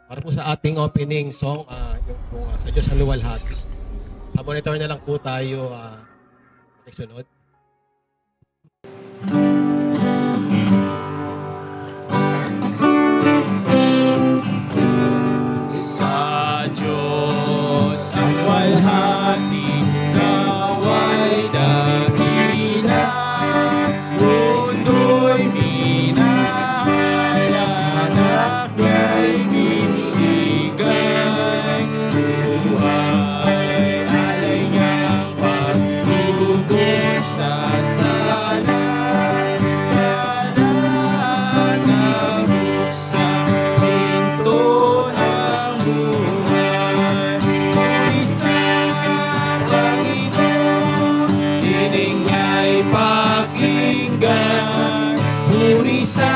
Para po sa ating opening song, yung po sa Diyos ang Luwalhati. Sa monitor na lang po tayo makisunod. Sa Diyos ang walhati, nawa'y dakila. Mundo'y minahal, anak niya'y binibigay. Buhay, alay niyang pagtubos sa sala. Sala na buksan pinto ng buhay. Isang Panginoon, tinig niya'y pakinggan. Puri sa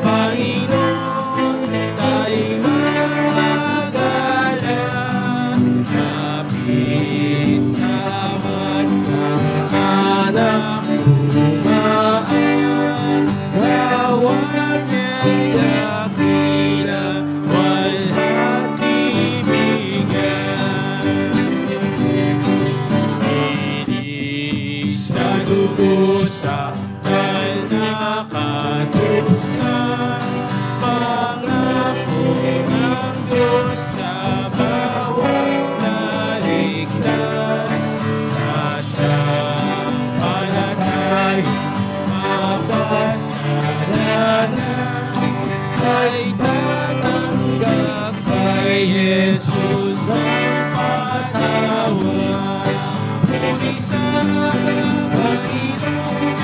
Panginoon, tayo'y magalang. Kapit sa anak dumaan. Gawang niya'y dakila, walhati bigyan. Inis na dugo sa nakatusan, pangako ng Diyos sa bawat naligtas. Sa sampalatay, mapasalanan ay tatanggap kay Jesus ang patawad. Puri sa Panginoon,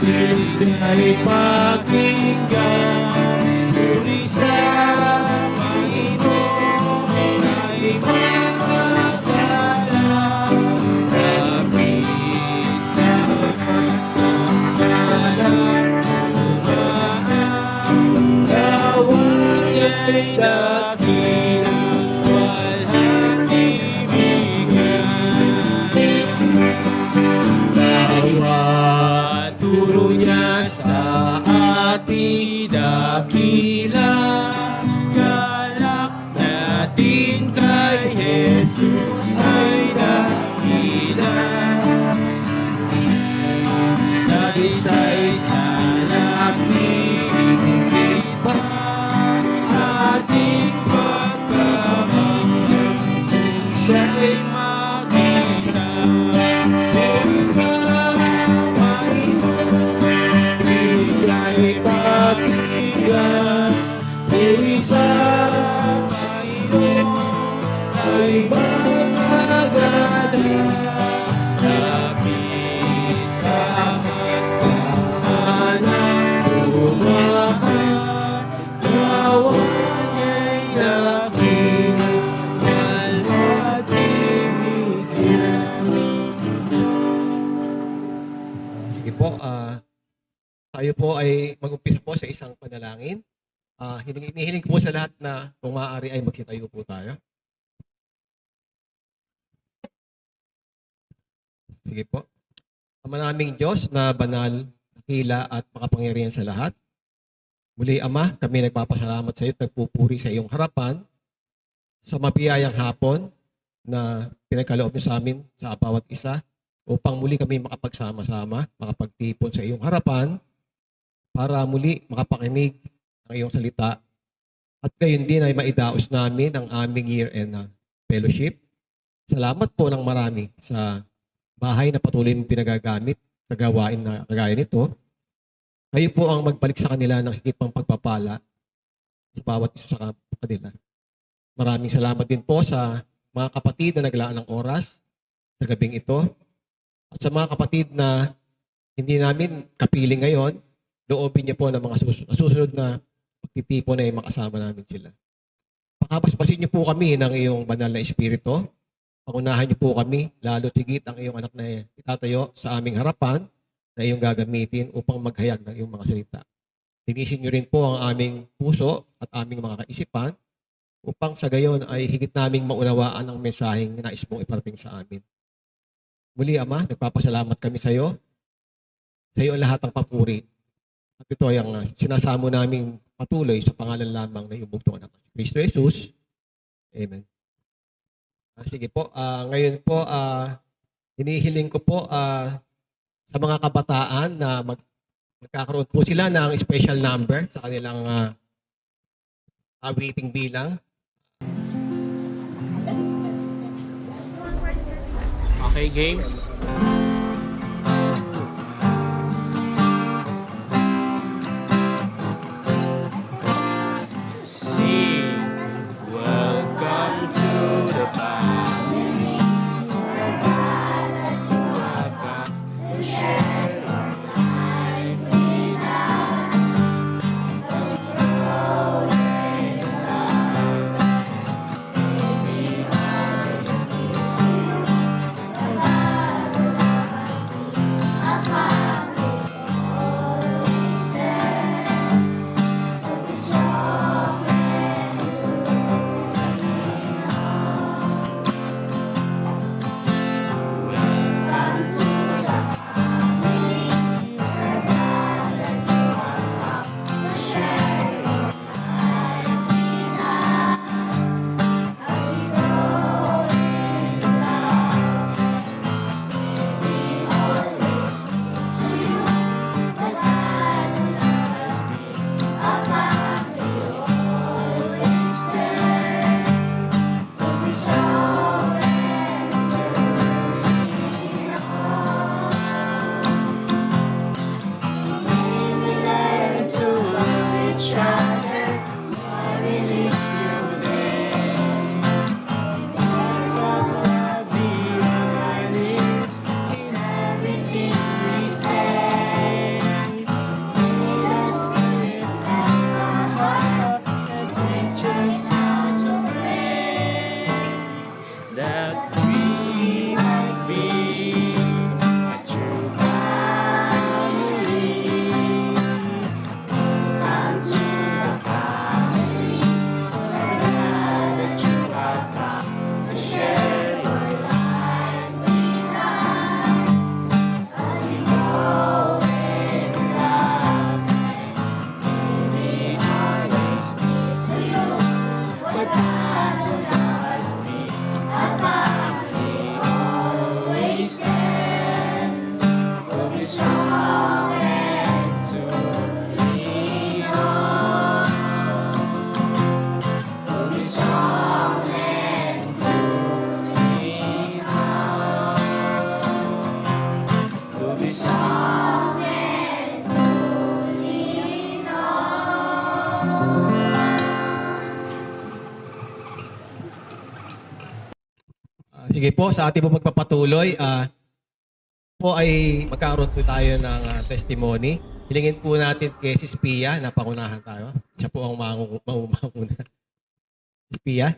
tinig ay pakinggan. Puri sa Panginoon, ay magalang. Kapit sa anak dumaan. Gawang niya'y dakila, walhati bigyan. Bawat turo niya sa ating dakila, galak natin kay Jesus ay dakila. Nag-isa-isa natin iba ating pagkamangha, siya'y makita. Puri sa Panginoon, bigay pakinggan. Puri sa Panginoon, ay magalang. Lapit sa anak dumaan. Gawang niya'y dakila, walhati bigyan. Sige po, tayo po ay mag-umpisa po sa isang panalangin. Hinihiling ko po sa lahat na kung maaari ay magsitayo po tayo. Sige po. Ama naming Diyos na banal, dakila at makapangyarihan sa lahat. Muli, Ama, kami nagpapasalamat sa iyo at nagpupuri sa iyong harapan sa mabiyayang hapon na pinagkaloob niyo sa amin sa bawat isa upang muli kami makapagsama-sama, makapagtipon sa iyong harapan para muli makapakinig ng iyong salita at gayon din ay maidaos namin ang aming year-end fellowship. Salamat po ng marami sa bahay na patuloy mong pinagagamit sa gawain na kagaya nito. Kayo po ang magbalik sa kanila ng higit pang pagpapala sa bawat isa sa kanila. Maraming salamat din po sa mga kapatid na naglaan ng oras sa gabing ito. At sa mga kapatid na hindi namin kapiling ngayon, loobin niyo po ng mga susunod na pagtitipon ay makasama namin sila. Pakapaspasin niyo po kami ng iyong banal na espiritu. Pangunahan niyo po kami, lalo tigit ang iyong anak na itatayo sa aming harapan na iyong gagamitin upang maghayag ng iyong mga salita. Linisin niyo rin po ang aming puso at aming mga kaisipan upang sa gayon ay higit naming maunawaan ang mensaheng nais mong iparating sa amin. Muli, Ama, nagpapasalamat kami sa iyo. Sa iyo ang lahat ng papuri. At ito ay ang sinasamo naming patuloy sa pangalan lamang na ibugtong anak si Kristo Jesus. Amen. Sige po, ngayon po, hinihiling ko po sa mga kabataan na magkakaroon po sila ng special number sa kanilang awiting bilang. Okay, game. Sing. Welcome to the family. Where God has welcomed to share our life with us. As we grow in love, may we always be with you. That we might be a true family. Come to the family, where God that you have come to share your life with us. As we grow in love, may we always be to you what God will have us be. A family always stand, will be strong and to lean on. Will be strong and to lean on. Will be strong and to lean on. Sige po, sa ating po magpapatuloy, po ay magkakaroon po tayo ng testimony. Hilingin po natin kay Sis Pia na pangunahan tayo. Siya po ang mauna. Sis Pia?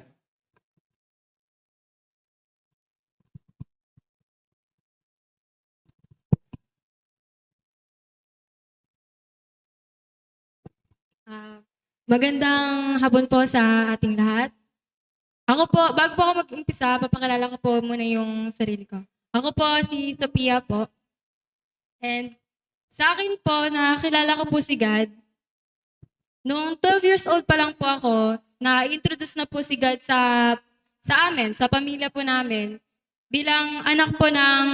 Magandang hapon po sa ating lahat. Ako po, bago po ako mag-umpisa, papakilala ko po muna yung sarili ko. Ako po si Sophia po. And sa akin po, nakilala ko po si God. Noong 12 years old pa lang po ako, na-introduce na po si God sa amin, sa pamilya po namin, bilang anak po ng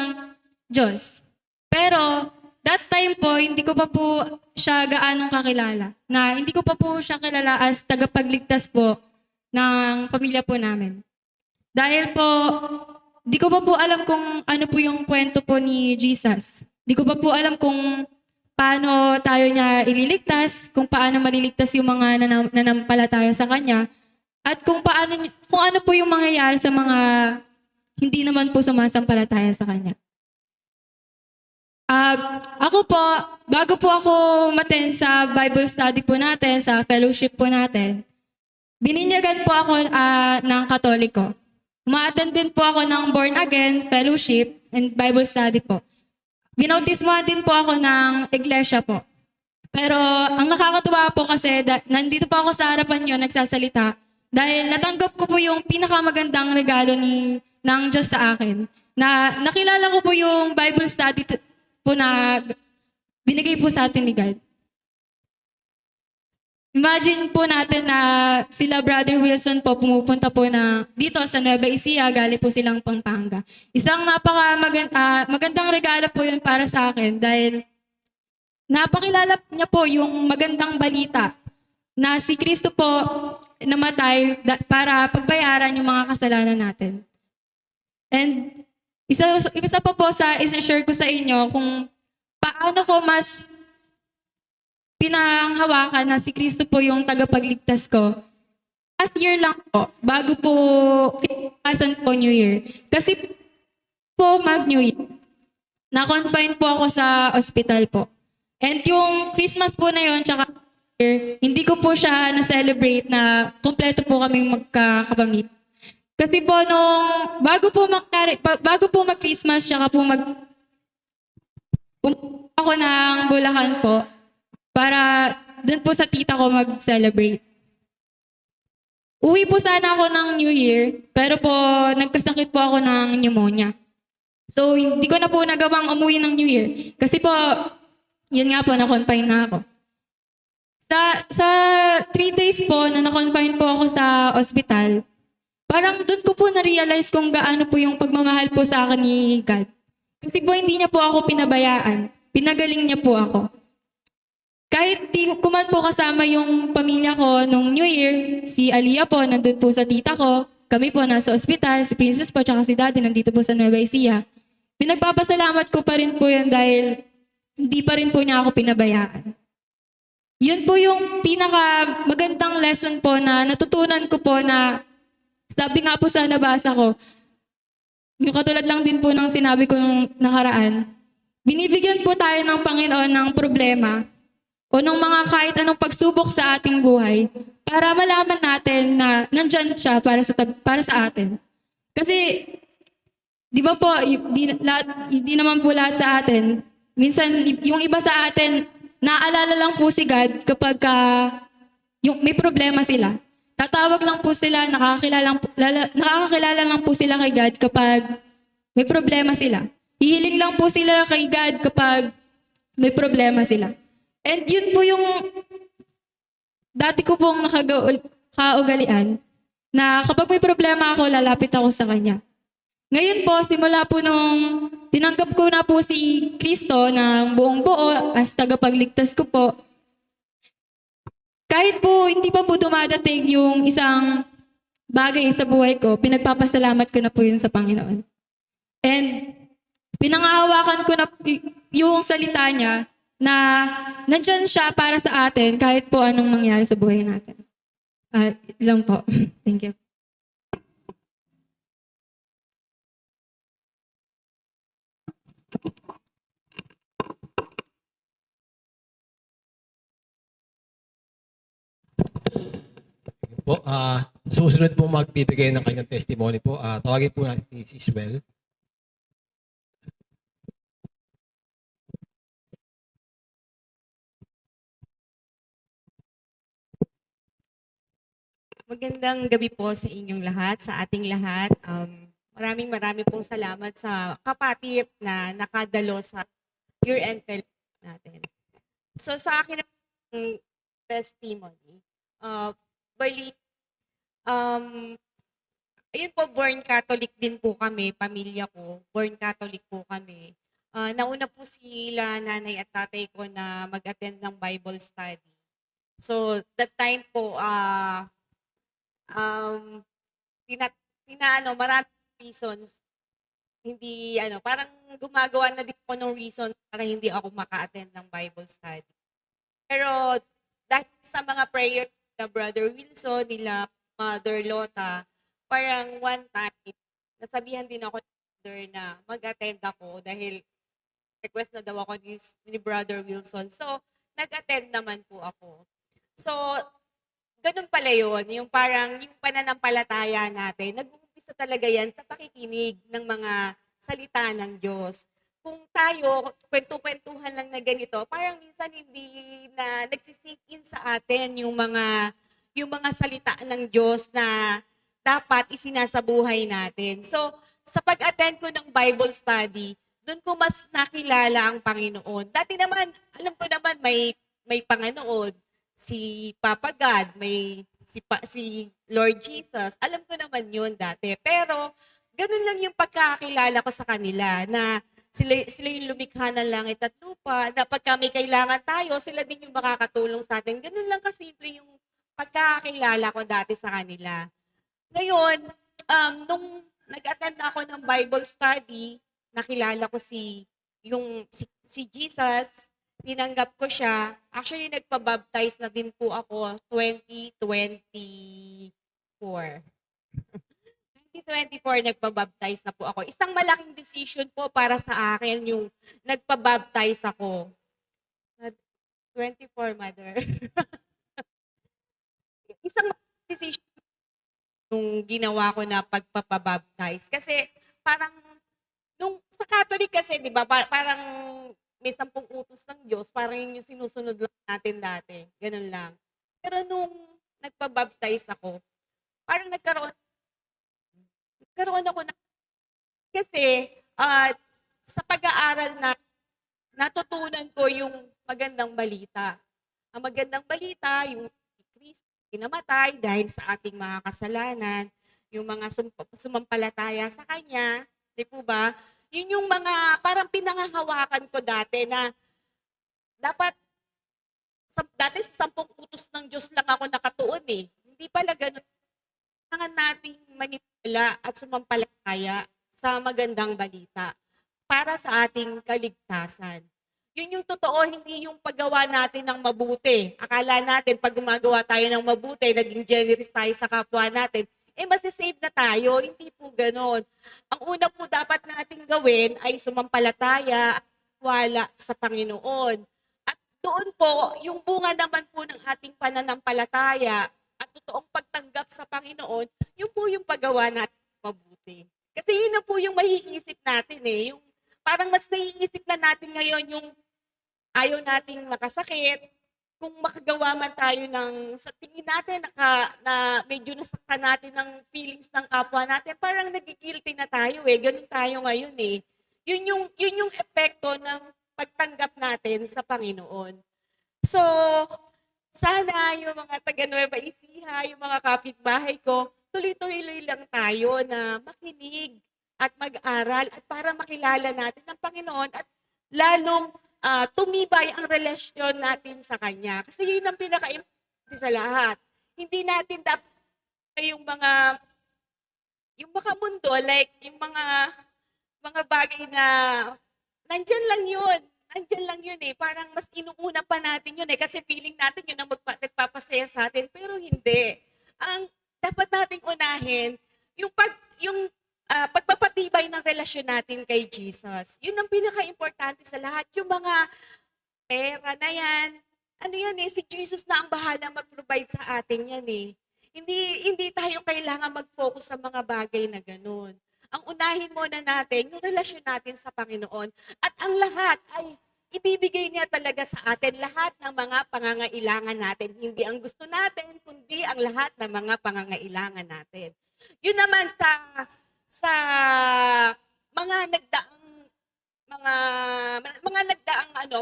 Diyos. Pero that time po, hindi ko pa po siya gaanong kakilala. Na hindi ko pa po siya kilala as tagapagligtas po ng pamilya po namin. Dahil po, di ko pa po alam kung ano po yung kwento po ni Jesus. Di ko pa po alam kung paano tayo niya ililigtas, kung paano maliligtas yung mga nanampalataya sa Kanya, at kung ano po yung mangyayari sa mga hindi naman po sumasampalataya sa Kanya. Ako po, bago po ako umattend sa Bible study po natin, sa fellowship po natin, bininyagan po ako ng Katoliko. Ma-attend din po ako ng Born Again, Fellowship, and Bible study po. Binautismohan din po ako ng iglesia po. Pero ang nakakatuwa po kasi, nandito po ako sa harapan nyo nagsasalita dahil natanggap ko po yung pinakamagandang regalo ng Diyos sa akin. Na nakilala ko po yung Bible study po na binigay po sa atin ni God. Imagine po natin na sila Brother Wilson po pumupunta po na dito sa Nueva Ecija, galing po silang Pampanga. Isang magandang regalo po yun para sa akin dahil napakilala niya po yung magandang balita na si Kristo po namatay para pagbayaran yung mga kasalanan natin. And isa pa po sa isa-share ko sa inyo kung paano ko mas pinanghawakan na si Kristo po yung tagapagligtas ko. Last year lang po, bago po kinabukasan po New Year. Kasi po mag-New Year, na-confine po ako sa ospital po. And yung Christmas po na yun, tsaka New Year, hindi ko po siya na-celebrate na kompleto po kaming magkakapamilya. Kasi po bago po mag-Christmas, tsaka po punta ako ng Bulacan po, para doon po sa tita ko mag-celebrate. Uwi po sana ako ng New Year, pero po nagkasakit po ako ng pneumonia. So hindi ko na po nagawang umuwi ng New Year. Kasi po, yun nga po, na-confine na ako. Sa 3 days po na na-confine po ako sa ospital, parang doon ko po na-realize kung gaano po yung pagmamahal po sa akin ni God. Kasi po hindi niya po ako pinabayaan. Pinagaling niya po ako. Kahit di ko man po kasama yung pamilya ko nung New Year, si Aliyah po nandun po sa tita ko, kami po nasa ospital, si Princess po tsaka si Daddy nandito po sa Nueva Ecija. Pinagpapasalamat ko pa rin po yan dahil hindi pa rin po niya ako pinabayaan. Yun po yung pinaka magandang lesson po na natutunan ko po na sabi nga po sa nabasa ko, yung katulad lang din po ng sinabi ko nung nakaraan, binibigyan po tayo ng Panginoon ng problema o ng mga kahit anong pagsubok sa ating buhay para malaman natin na nandyan siya para sa atin. Kasi, di ba po, hindi naman po lahat sa atin. Minsan, yung iba sa atin, naaalala lang po si God kapag yung may problema sila. Tatawag lang po sila, nakakakilala lang po sila kay God kapag may problema sila. Hihiling lang po sila kay God kapag may problema sila. And yun po yung dati ko pong kaugalian na kapag may problema ako, lalapit ako sa Kanya. Ngayon po, simula po nung tinanggap ko na po si Kristo ng buong buo as tagapagligtas ko po, kahit po hindi pa po dumadating yung isang bagay sa buhay ko, pinagpapasalamat ko na po yun sa Panginoon. And pinangahawakan ko na yung salita niya na nandyan siya para sa atin kahit po anong mangyari sa buhay natin. Lang po. Thank you. Po, susunod po magbibigay ng kanyang testimony po. Tawagin po natin si Isabel. Magandang gabi po sa inyong lahat, sa ating lahat. Maraming pong salamat sa kapatid na nakadalo sa year-end fellowship natin. So sa akin ang testimony, bali, ayun po, born Catholic din po kami, pamilya ko, born Catholic po kami. Nauna po sila, nanay at tatay ko na mag-attend ng Bible study. So that time po, maraming reasons, hindi, parang gumagawa na din ako ng reason para hindi ako maka-attend ng Bible study. Pero dahil sa mga prayer na Brother Wilson, nila Mother Lota, parang one time, nasabihan din ako ng Mother na mag-attend ako dahil request na daw ako ni Brother Wilson. So, nag-attend naman po ako. So, ganun pala yun, yung parang yung pananampalataya natin, nag-uumpisa talaga yan sa pakikinig ng mga salita ng Diyos. Kung tayo, kwento-kwentuhan lang na ganito, parang minsan hindi na nagsisink in sa atin yung mga salita ng Diyos na dapat isinasabuhay natin. So, sa pag-attend ko ng Bible study, doon ko mas nakilala ang Panginoon. Dati naman, alam ko naman may Panginoon. si Papa God, may si Lord Jesus. Alam ko naman yun dati. Pero ganun lang yung pagkakakilala ko sa kanila na sila yung lumikha ng langit at lupa, na pagka may kailangan tayo, sila din yung makakatulong sa atin. Ganun lang kasimple yung pagkakakilala ko dati sa kanila. Ngayon, nung nag-attend ako ng Bible study, nakilala ko si Jesus, tinanggap ko siya. Actually, nagpa-baptize na din po ako 2024. 2024 nagpa-baptize na po ako. Isang malaking decision po para sa akin yung nagpa-baptize ako. 24, mother. Isang malaking decision nung ginawa ko na pagpapabaptize. Kasi parang, nung sa Catholic kasi, di ba, parang may 10 utos ng Diyos, parang yun yung sinusunod lang natin dati. Ganun lang. Pero nung nagpabaptize ako, parang nagkaroon ako na, kasi sa pag-aaral na natutunan ko yung magandang balita. Ang magandang balita, yung Kristo pinamatay dahil sa ating mga kasalanan, yung mga sumampalataya sa Kanya, di po ba? Yun yung mga parang pinangahawakan ko dati na dapat dati sa 10 utos ng Diyos lang ako nakatuon eh. Hindi pala ganun. Kailangan nating manipula at sumampalataya sa magandang balita para sa ating kaligtasan. Yun yung totoo, hindi yung paggawa natin ng mabuti. Akala natin pag gumagawa tayo ng mabuti, naging generous tayo sa kapwa natin, masisave na tayo. Hindi po ganon. Ang una po dapat nating gawin ay sumampalataya at wala sa Panginoon. At doon po, yung bunga naman po ng ating pananampalataya at totoong pagtanggap sa Panginoon, yun po yung paggawa natin ng mabuti. Kasi yun na po yung maiisip natin eh. Yung parang mas naiisip na natin ngayon yung ayaw nating makasakit, kung makagawa man tayo ng, sa tingin natin na medyo nasaktan natin ng feelings ng kapwa natin, parang nagigilty na tayo eh. Ganun tayo ngayon eh. Yun yung epekto ng pagtanggap natin sa Panginoon. So, sana yung mga taga Nueva Ecija, yung mga kapitbahay ko, tuloy-tuloy lang tayo na makinig at mag-aral at para makilala natin ang Panginoon at lalong tumibay ang relasyon natin sa Kanya. Kasi yun ang pinaka-importante sa lahat. Hindi natin dapat yung mga mundo, like yung mga bagay na nandyan lang yun. Nandyan lang yun eh. Parang mas inuuna pa natin yun eh. Kasi feeling natin yun ang nagpapasaya sa atin. Pero hindi. Ang dapat nating unahin, yung pagpapatibay ng relasyon natin kay Jesus. Yun ang pinaka-importante sa lahat. Yung mga pera na yan, ano yan eh, si Jesus na ang bahala mag-provide sa atin yan eh. Hindi tayo kailangan mag-focus sa mga bagay na ganun. Ang unahin muna natin, yung relasyon natin sa Panginoon. At ang lahat ay ibibigay niya talaga sa atin lahat ng mga pangangailangan natin. Hindi ang gusto natin, kundi ang lahat ng mga pangangailangan natin. Yun naman sa mga nagdaang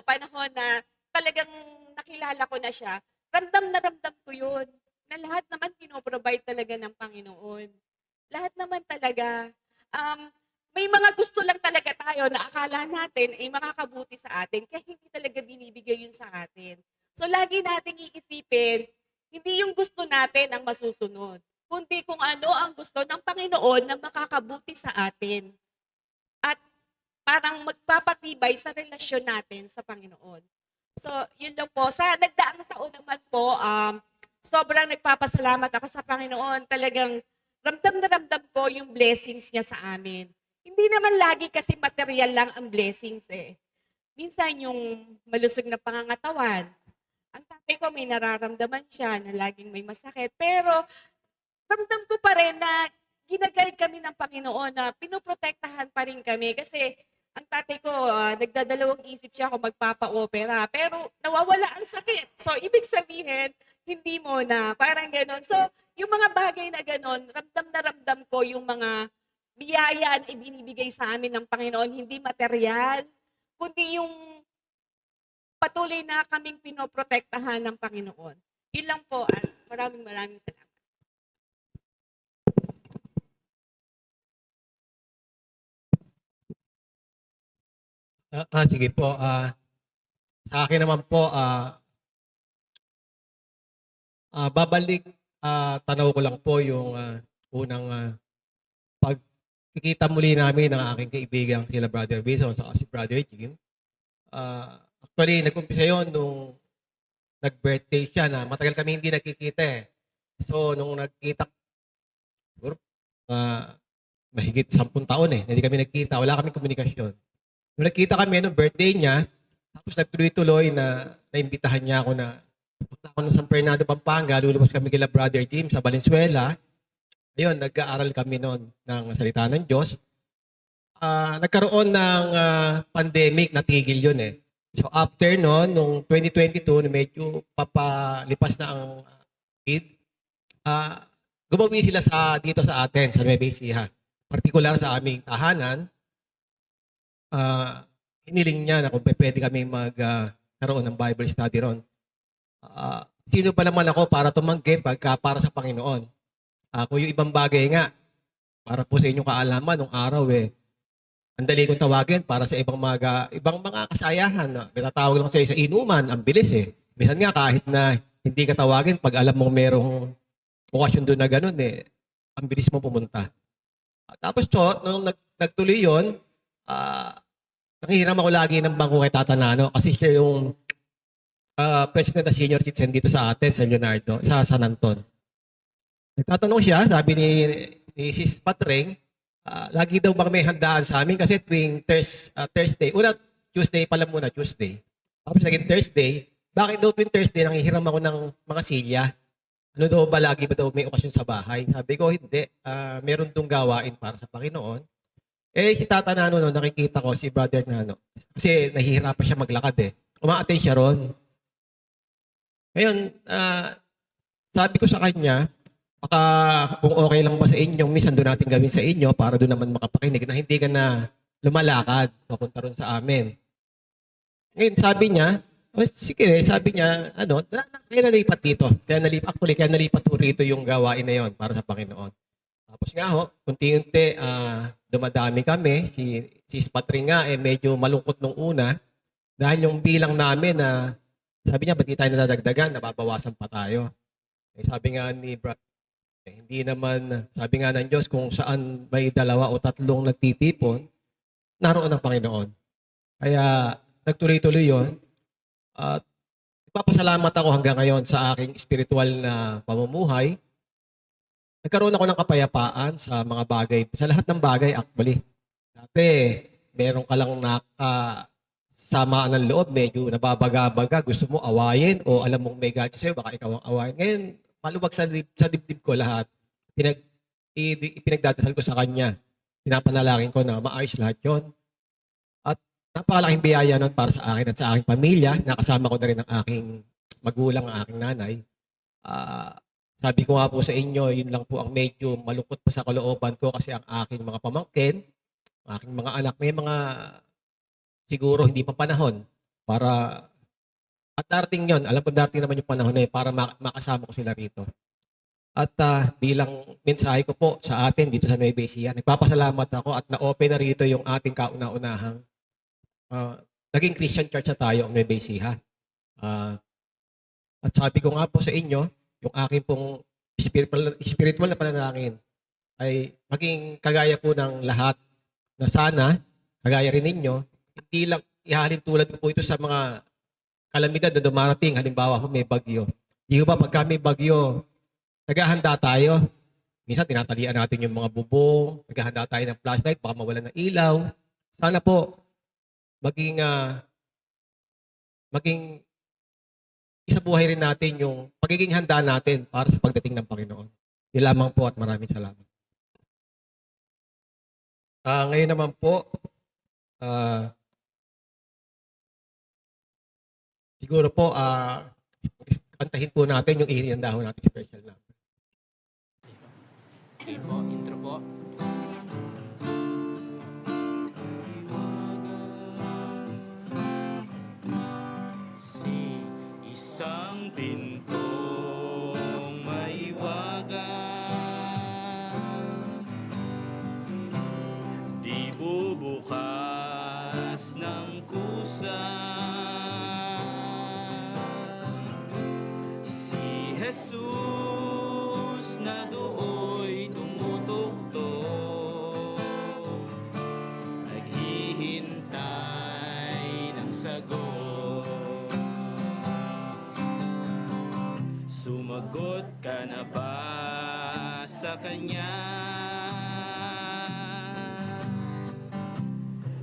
panahon na talagang nakilala ko na siya, ramdam ko yun. Na lahat naman pinoprovide talaga ng Panginoon. Lahat naman talaga. May mga gusto lang talaga tayo na akala natin ay makakabuti sa atin kaya hindi talaga binibigay yun sa atin. So lagi nating iisipin, hindi yung gusto natin ang masusunod, kundi kung ano ang gusto ng Panginoon na makakabuti sa atin. At parang magpapatibay sa relasyon natin sa Panginoon. So, yun lang po. Sa nagdaang taon naman po, sobrang nagpapasalamat ako sa Panginoon. Talagang ramdam ko yung blessings niya sa amin. Hindi naman lagi kasi material lang ang blessings eh. Minsan yung malusog na pangangatawan. Ang tatay ko may nararamdaman siya na laging may masakit. Pero ramdam ko pa rin na ginaguide kami ng Panginoon na pinoprotektahan pa rin kami kasi ang tatay ko, nagdadalawang isip siya kung magpapa-opera pero nawawala ang sakit. So, ibig sabihin, hindi mo na. Parang ganon. So, yung mga bagay na ganon, ramdam ko yung mga biyaya na ibinibigay sa amin ng Panginoon, hindi material, kundi yung patuloy na kaming pinoprotektahan ng Panginoon. Yun lang po at maraming salamat. Sige po. Sa akin naman po, babalik, tanaw ko lang po yung unang pagkikita muli namin ng aking kaibigan sila Brother Bison sa si Brother Jim. Actually, nag-umpisa yun nung nag-birthday siya na matagal kami hindi nagkikita eh. So, nung nagkita, siguro, mahigit 10 taon eh, hindi kami nagkita, wala kaming komunikasyon. Nung nagkita kami nung birthday niya, tapos nagtuloy-tuloy na naimbitahan niya ako na pupunta ako ng San Fernando, Pampanga, lulubas kami kila Brother Jim sa Valenzuela. Ayun, nag-aaral kami noon ng salita ng Diyos. Nagkaroon ng pandemic, natigil yun eh. So after noon, nung 2022, na medyo papalipas na ang COVID, gumawi sila dito sa atin, sa Nueva Ecija. Partikular sa aming tahanan, iniling niya na kung pwede kami magkaroon ng Bible study ron. Sino pa naman ako para tumanggi para sa Panginoon? Kung yung ibang bagay nga, para po sa inyong kaalaman, nung araw ang dali kong tawagin para sa ibang mga kasayahan. Pinatawag lang sa inuman, ang bilis eh. Minsan nga kahit na hindi ka tawagin, pag alam mong merong okasyon doon na ganun ang bilis mo pumunta. Tapos nung nagtuloy yun, nanghihiram ako lagi ng bangko kay Tata Nano kasi siya yung president na senior citizen dito sa atin, sa Leonardo, sa San Anton. Nagtatanong siya, sabi ni Sis Patreng, lagi daw bang may handaan sa amin kasi tuwing Thursday, Tuesday pala muna, Tuesday. Tapos naging Thursday, bakit daw tuwing Thursday nanghihiram ako ng mga silya? Ano daw ba, lagi ba daw may okasyon sa bahay? Sabi ko, hindi. Meron tong gawain para sa Panginoon. Si Tata Nano, nakikita ko, si Brother Nano, kasi nahihirapan siya maglakad Uma-attend siya ron. Ngayon, sabi ko sa kanya, baka kung okay lang ba sa inyo, minsan doon natin gawin sa inyo para doon naman makapakinig na hindi ka na lumalakad papunta ron sa amin. Ngayon, sabi niya, sige, sabi niya, kaya nalipat dito. Kaya nalipat po rito yung gawain na yon para sa Panginoon. Tapos nga unti-unti, dumadami kami. Si Spatring nga, medyo malungkot nung una. Dahil yung bilang namin sabi niya, ba't di tayo nadadagdagan? Nababawasan pa tayo. Sabi nga ni Brad, hindi naman, sabi nga ng Diyos, kung saan may 2 o 3 nagtitipon, naroon ang Panginoon. Kaya nagtuloy-tuloy yun. At ipapasalamat ako hanggang ngayon sa aking spiritual na pamumuhay. Nagkaroon ako ng kapayapaan sa mga bagay, sa lahat ng bagay actually. Dati, meron ka lang samaan ng loob, medyo nababaga-baga, gusto mo awayin o alam mong may gadget sa'yo, baka ikaw ang awayin. Ngayon, maluwag sa dibdib ko lahat. Ipinagdadasal ko sa Kanya. Pinapanalangin ko na maayos lahat yon. At napakalaking biyaya nun para sa akin at sa aking pamilya. Nakasama ko na rin ang aking magulang, ang aking nanay. Sabi ko nga po sa inyo, yun lang po ang medyo malungkot po sa kalooban ko kasi ang aking mga pamangkin, ang aking mga anak, may mga siguro hindi pa panahon para at darating yun. Alam ko darating naman yung panahon para makasama ko sila rito. At bilang mensahe ko po sa atin dito sa Nueva Ecija, nagpapasalamat ako at na-open na rito yung ating kauna-unahang naging Christian church na tayo ang Nueva Ecija. At sabi ko nga po sa inyo, yung aking pong spiritual na panalangin ay maging kagaya po ng lahat na sana, kagaya rin ninyo, hindi lang ihalin tulad ko po ito sa mga kalamidad na dumarating. Halimbawa kung may bagyo. Di ba pagka may bagyo, naghahanda tayo. Minsan tinatalian natin yung mga bubong, naghahanda tayo ng flashlight, baka mawalan ng ilaw. Sana po maging isa buhay rin natin yung pagiging handa natin para sa pagdating ng Panginoon. Yun lamang po at maraming salamat. Ngayon naman po, siguro po, kantahin po natin yung ihinihandahon natin special na. Okay po, intro po. Si isang pinto Jesus na dooy tumutuktok, naghihintay ng sagot. Sumagot ka na ba sa Kanya?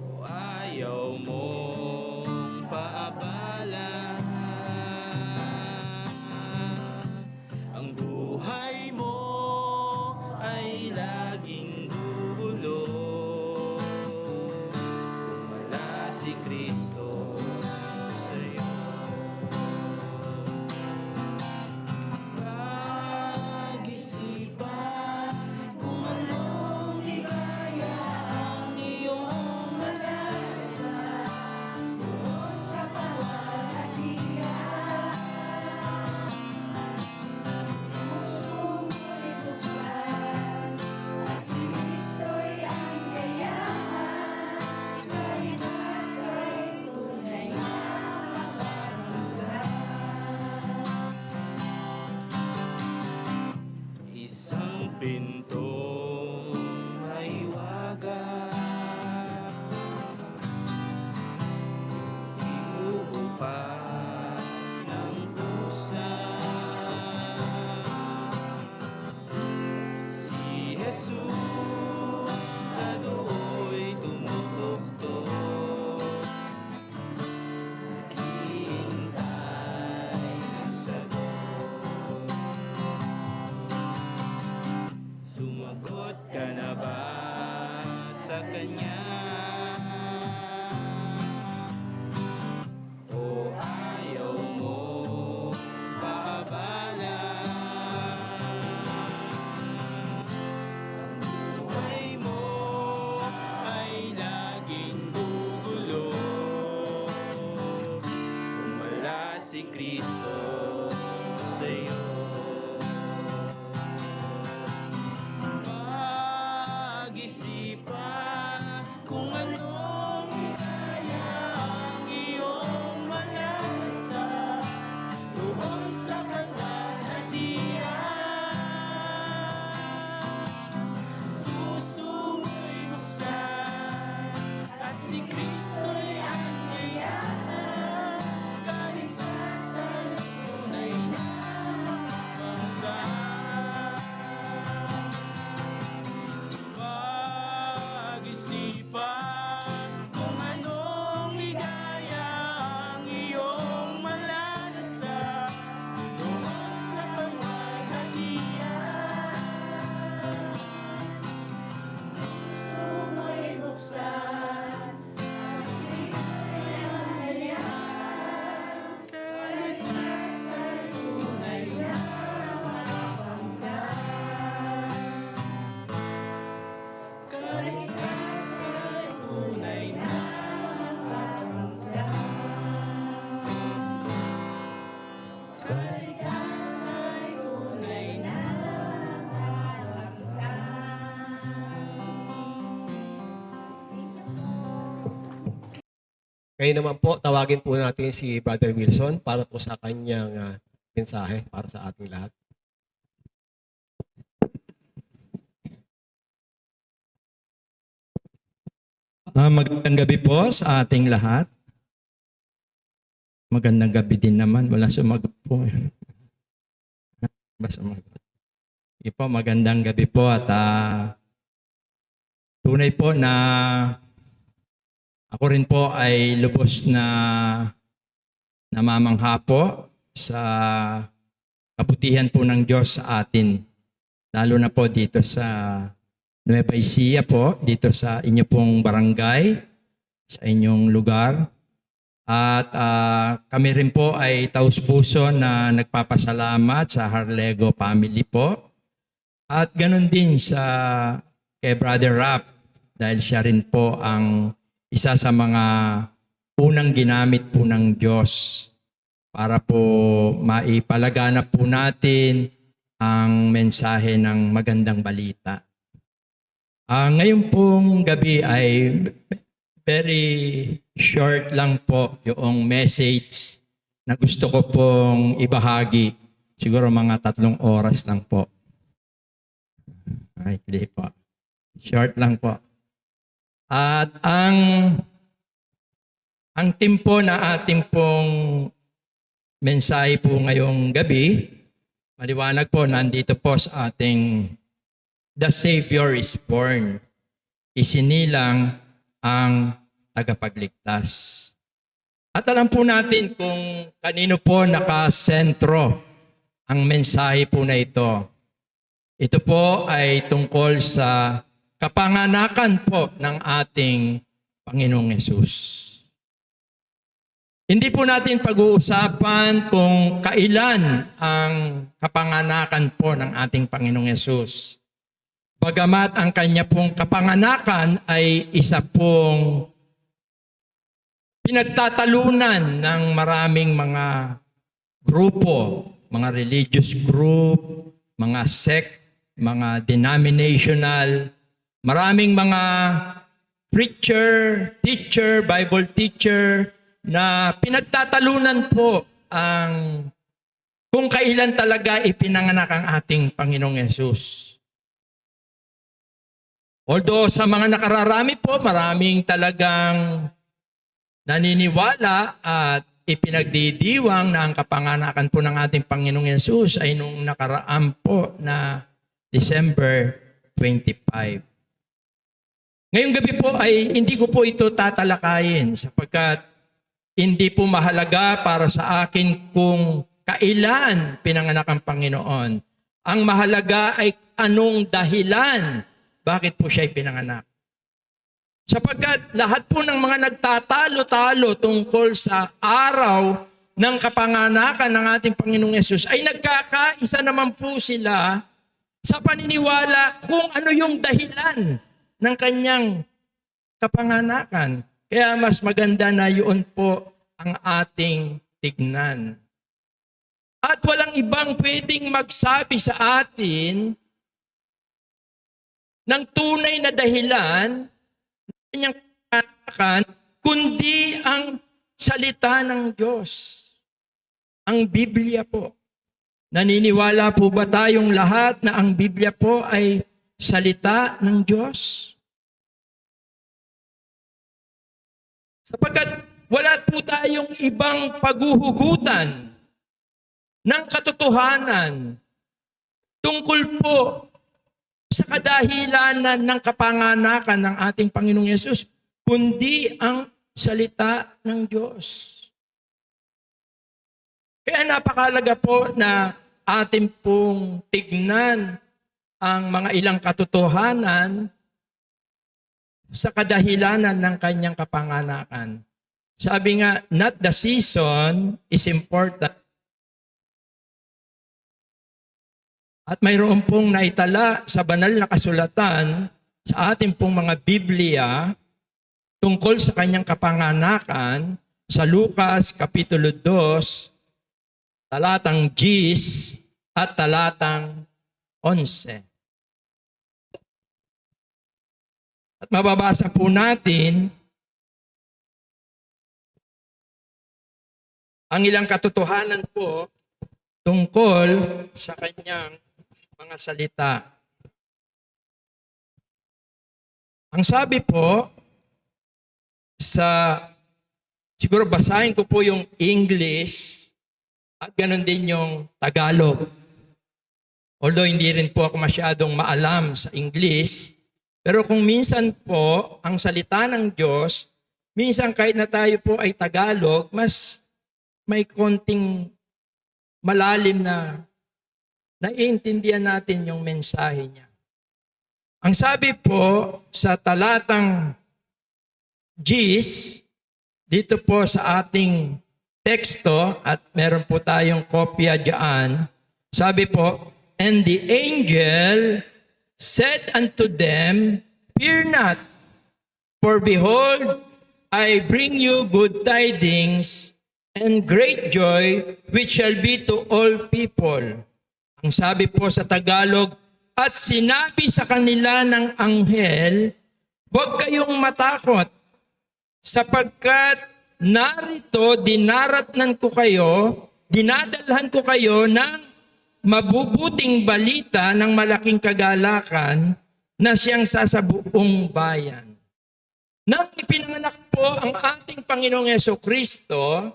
O ayaw mong paabala? Ang buhay mo ay laging gulo kung wala si Kristo sa'yo. Pag-isipan kung anong ligaya ang iyong malasa doon sa kawalan. Puso mo'y buksan at si Kristo'y ang gayahan, kaligtasa'y tunay na makakamtan. Isang pintong maiwagan, ibubukas ng pusa. Si Jesus na dooy tumutuktok, naghihintay ng sagot. Sumagot ka na ba sa Kanya? O ayaw mo paabala? Ang buhay mo ay laging gugulo kung wala si Kristo sa'yo. Pag-isipan kung anong ligaya ang iyong malasa doon sa kalalhatian. Puso mo'y buksan at si Kristo'y ang gayahan, kaligtasan tunay na makakamtan. Pag-isipan kung anong ligaya ang iyong malalasa doon sa kawalan. Puso mo'y buksan at si Kristo'y ang gayahan, kaligtasan tunay na makakamtan. Kaligtasan tunay na makakamtan. Kaligtasan tunay na Ngayon naman po, tawagin po natin si Brother Wilson para po sa kanyang mensahe para sa ating lahat. Magandang gabi po sa ating lahat. Magandang gabi din naman. Wala sumagot po. Basta sumagot. Sige po, magandang gabi po at tunay po na ako rin po ay lubos na namamangha po sa kabutihan po ng Diyos sa atin. Lalo na po dito sa Nueva Ecija po, dito sa inyo pong barangay, sa inyong lugar. At kami rin po ay taus-puso na nagpapasalamat sa Harlego family po. At ganun din sa kay Brother Rap dahil siya rin po ang isa sa mga unang ginamit po ng Diyos para po maipalaganap po natin ang mensahe ng magandang balita. Ngayon pong gabi ay very short lang po yung message na gusto ko pong ibahagi Siguro mga 3 oras lang po. Ay, hindi po. Short lang po. At ang timpo na ating pong mensahe po ngayong gabi, maliwanag po, nandito po sa ating The Savior is Born. Isinilang ang tagapagligtas. At alam po natin kung kanino po nakasentro ang mensahe po na ito. Ito po ay tungkol sa kapanganakan po ng ating Panginoong Yesus. Hindi po natin pag-uusapan kung kailan ang kapanganakan po ng ating Panginoong Yesus. Bagamat ang kanya pong kapanganakan ay isa pong pinagtatalunan ng maraming mga grupo, mga religious group, mga sect, mga denominational, maraming mga preacher, teacher, Bible teacher na pinagtatalunan po ang kung kailan talaga ipinanganak ang ating Panginoong Yesus. Although sa mga nakararami po, maraming talagang naniniwala at ipinagdidiwang na ang kapanganakan po ng ating Panginoong Yesus ay nung nakaraan po na December 25. Ngayong gabi po ay hindi ko po ito tatalakayin sapagkat hindi po mahalaga para sa akin kung kailan pinanganak ang Panginoon. Ang mahalaga ay anong dahilan bakit po siya pinanganak. Sapagkat lahat po ng mga nagtatalo-talo tungkol sa araw ng kapanganakan ng ating Panginoong Yesus ay nagkakaisa naman po sila sa paniniwala kung ano yung dahilan ng kanyang kapanganakan. Kaya mas maganda na yun po ang ating tignan. At walang ibang pwedeng magsabi sa atin ng tunay na dahilan ng kanyang kapanganakan, kundi ang salita ng Diyos. Ang Biblia po. Naniniwala po ba tayong lahat na ang Biblia po ay salita ng Diyos? Sapagkat wala po tayong ibang paghuhugutan ng katotohanan tungkol po sa kadahilanan ng kapanganakan ng ating Panginoong Yesus, kundi ang salita ng Diyos. Kaya napakalaga po na ating pong tignan ang mga ilang katotohanan sa kadahilanan ng kanyang kapanganakan. Sabi nga, not the season is important. At mayroon pong naitala sa banal na kasulatan sa ating pong mga Biblia tungkol sa kanyang kapanganakan sa Lucas Kapitulo 2, talatang 10 at talatang 11. At mababasa po natin ang ilang katotohanan po tungkol sa kanyang mga salita. Ang sabi po siguro basahin ko po yung English at ganoon din yung Tagalog. Although hindi rin po ako masyadong maalam sa English, pero kung minsan po ang salita ng Diyos, minsan kahit na tayo po ay Tagalog, mas may konting malalim na naiintindihan natin yung mensahe niya. Ang sabi po sa talatang 10, dito po sa ating teksto, at meron po tayong kopya diyan, sabi po, and the angel said unto them, fear not, for behold, I bring you good tidings and great joy, which shall be to all people. Ang sabi po sa Tagalog, at sinabi sa kanila ng anghel, huwag kayong matakot, sapagkat narito dinaratnan ko kayo, dinadalhan ko kayo ng mabubuting balita ng malaking kagalakan na siyang sasabuong bayan. Nang ipinanganak po ang ating Panginoong Jesucristo,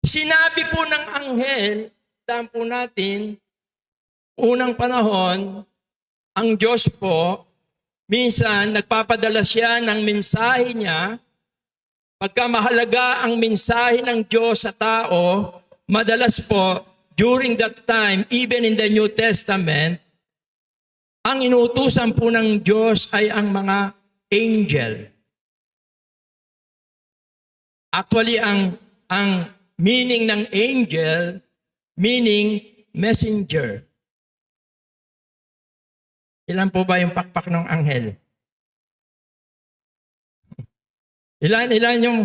sinabi po ng anghel, tandaan po natin, unang panahon, ang Diyos po, minsan nagpapadala siya ng mensahe niya. Pagka mahalaga ang mensahe ng Diyos sa tao, madalas po, during that time, even in the New Testament, ang inuutusan po ng Diyos ay ang mga angel. Actually, ang meaning ng angel, meaning messenger. Ilan po ba yung pakpak ng anghel? Ilan yung,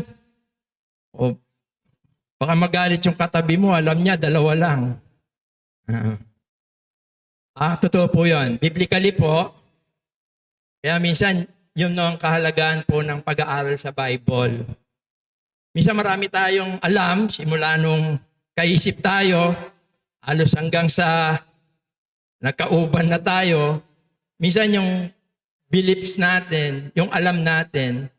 baka magalit yung katabi mo, alam niya, 2 lang. Totoo po yun. Biblically po, kaya minsan, yun ang kahalagaan po ng pag-aaral sa Bible. Minsan marami tayong alam, simula nung kaisip tayo, halos hanggang sa nakauban na tayo, minsan yung beliefs natin, yung alam natin,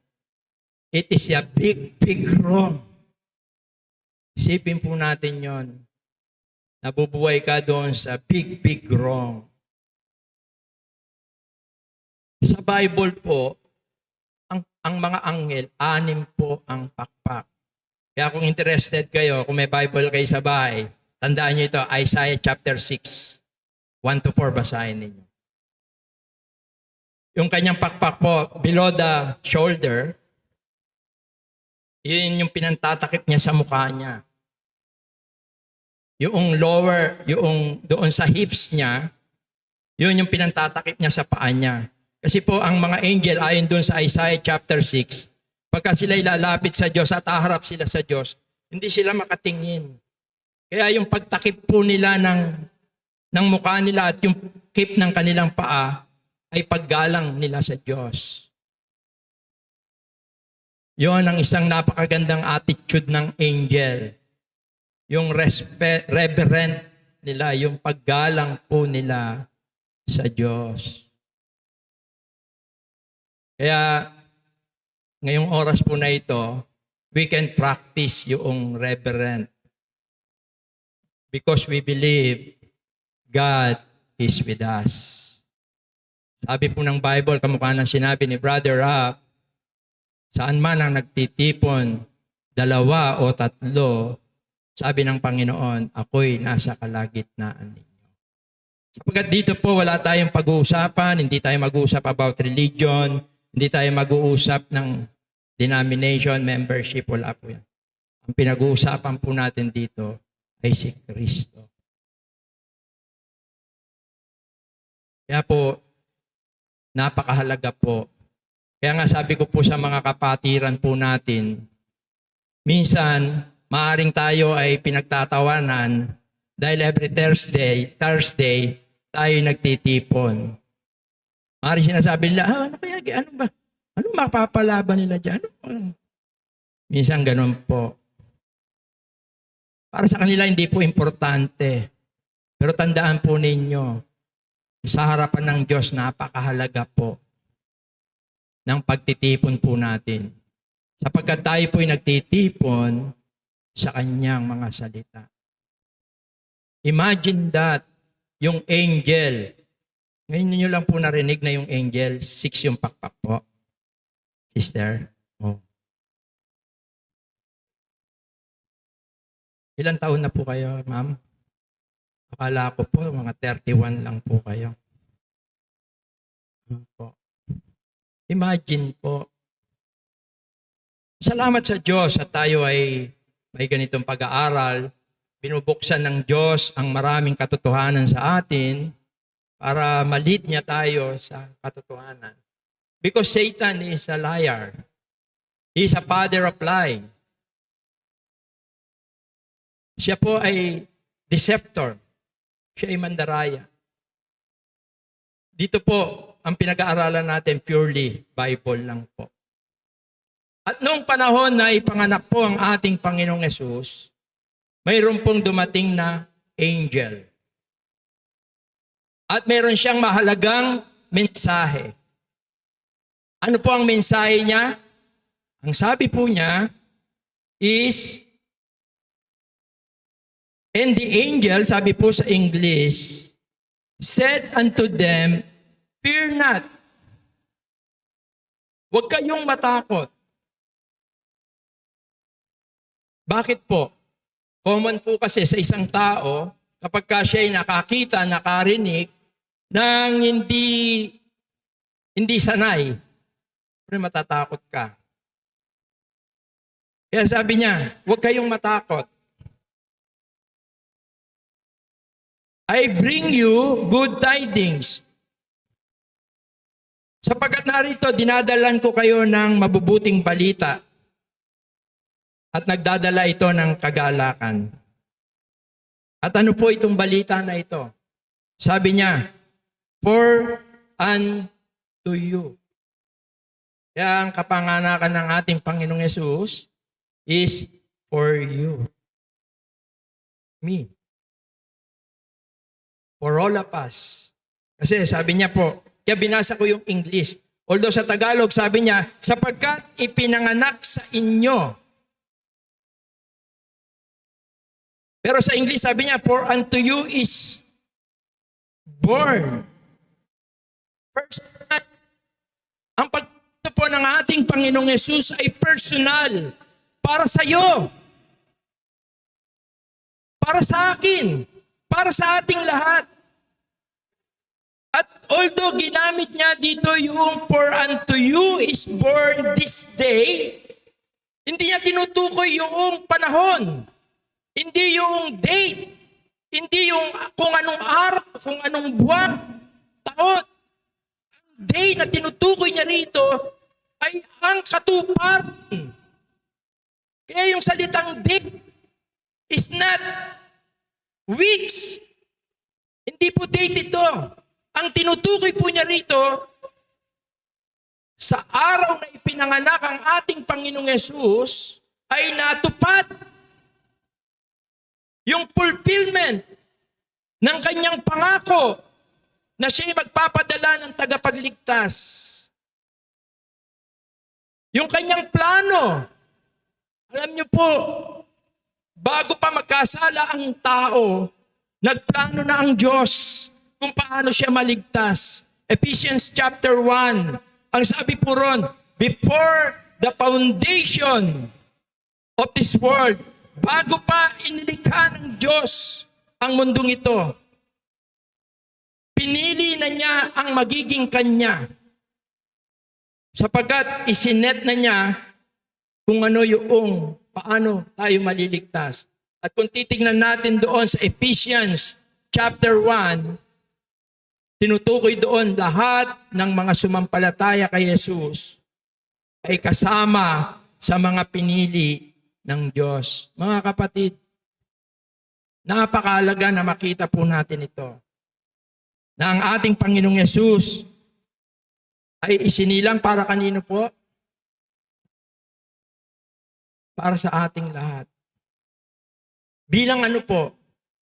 it is a big, big wrong. Isipin po natin yon. Nabubuhay ka doon sa big, big wrong. Sa Bible po, ang mga anghel, 6 po ang pakpak. Kaya kung interested kayo, kung may Bible kayo sa bahay, tandaan niyo ito, Isaiah chapter 6, 1-4, basahin ninyo. Yung kanyang pakpak po, below the shoulder, yun yung pinantatakip niya sa mukha niya. Yung lower, yung doon sa hips niya, yun yung pinantatakip niya sa paa niya. Kasi po ang mga angel ayon doon sa Isaiah chapter 6, pagka sila ilalapit sa Diyos at aharap sila sa Diyos, hindi sila makatingin. Kaya yung pagtakip po nila ng mukha nila at yung kip ng kanilang paa ay paggalang nila sa Diyos. Yon ang isang napakagandang attitude ng angel. Yung reverent nila, yung paggalang po nila sa Diyos. Kaya ngayong oras po na ito, we can practice yung reverent. Because we believe God is with us. Sabi po ng Bible, kamukha ng sinabi ni Brother Rob, saan man ang nagtitipon, 2 o 3, sabi ng Panginoon, ako'y nasa kalagitnaan ninyo. Sapagkat dito po wala tayong pag-uusapan, hindi tayo mag-uusap about religion, hindi tayo mag-uusap ng denomination, membership, wala po yan. Ang pinag-uusapan po natin dito ay si Kristo. Kaya po, napakahalaga po. Kaya nga sabi ko po sa mga kapatiran po natin, minsan, maaring tayo ay pinagtatawanan dahil every Thursday, tayo nagtitipon. Maaring sinasabi nila, ano kaya, ano ba? Ano mapapalaban nila dyan? Minsan ganun po. Para sa kanila hindi po importante. Pero tandaan po ninyo, sa harapan ng Diyos, napakahalaga po ng pagtitipon po natin. Sapagkat tayo po'y nagtitipon sa kanyang mga salita. Imagine that, yung angel. Ngayon nyo lang po narinig na yung angel, 6 yung pakpak po. Sister? Oh. Ilang taon na po kayo, ma'am? Akala ko po, mga 31 lang po kayo. Po. Imagine po. Salamat sa Diyos at tayo ay may ganitong pag-aaral. Binubuksan ng Diyos ang maraming katotohanan sa atin para ma-lead niya tayo sa katotohanan. Because Satan is a liar. He is a father of lie. Siya po ay deceptor. Siya ay mandaraya. Dito po, ang pinag-aaralan natin purely Bible lang po. At noong panahon na ipanganak po ang ating Panginoong Yesus, mayroon pong dumating na angel. At meron siyang mahalagang mensahe. Ano po ang mensahe niya? Ang sabi po niya is, and the angel, sabi po sa English, said unto them, fear not. Huwag kayong matakot. Bakit po? Common po kasi sa isang tao, kapag ka siya ay nakakita, nakarinig, nang hindi sanay, pero matatakot ka. Kaya sabi niya, huwag kayong matakot. I bring you good tidings. Sapagkat narito, dinadalan ko kayo ng mabubuting balita at nagdadala ito ng kagalakan. At ano po itong balita na ito? Sabi niya, for unto you. Kaya ang kapanganakan ng ating Panginoong Yesus is for you. Me. For all of us. Kasi sabi niya po, kaya binasa ko yung English. Although sa Tagalog sabi niya, sapagkat ipinanganak sa inyo. Pero sa English sabi niya, for unto you is born. Personal. Ang pagpunta po ng ating Panginoong Yesus ay personal. Para sa iyo. Para sa akin. Para sa ating lahat. At although ginamit niya dito yung for unto you is born this day, hindi niya tinutukoy yung panahon. Hindi yung date. Hindi yung kung anong araw, kung anong buwan, taon. Ang day na tinutukoy niya rito ay ang katuparan. Kaya yung salitang date is not weeks. Hindi po date ito. Ang tinutukoy po niya rito, sa araw na ipinanganak ang ating Panginoong Yesus, ay natupad yung fulfillment ng kanyang pangako na siya'y magpapadala ng tagapagligtas. Yung kanyang plano, alam niyo po, bago pa magkasala ang tao, nagplano na ang Diyos kung paano siya maligtas. Ephesians chapter 1, ang sabi po ron, before the foundation of this world, bago pa inilikha ng Diyos ang mundong ito, pinili na niya ang magiging kanya. Sapagkat isinet na niya kung ano yung paano tayo maliligtas. At kung titignan natin doon sa Ephesians chapter 1, tinutukoy doon lahat ng mga sumampalataya kay Jesus ay kasama sa mga pinili ng Diyos. Mga kapatid, napakahalaga na makita po natin ito. Na ang ating Panginoong Yesus ay isinilang para kanino po? Para sa ating lahat. Bilang ano po?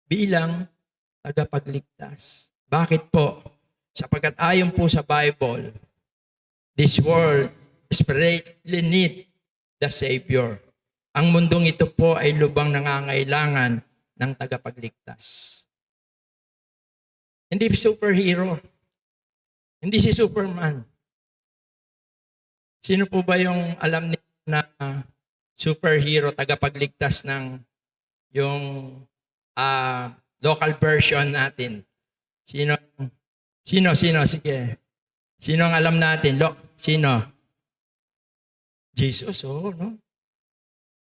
Bilang tagapagligtas. Bakit po? Sapagkat ayon po sa Bible, this world desperately need the Savior. Ang mundong ito po ay lubang nangangailangan ng tagapagligtas. Hindi superhero. Hindi si Superman. Sino po ba yung alam niyo na superhero, tagapagligtas ng yung local version natin? Sino? Sige. Sino ang alam natin? Sino? Jesus, no?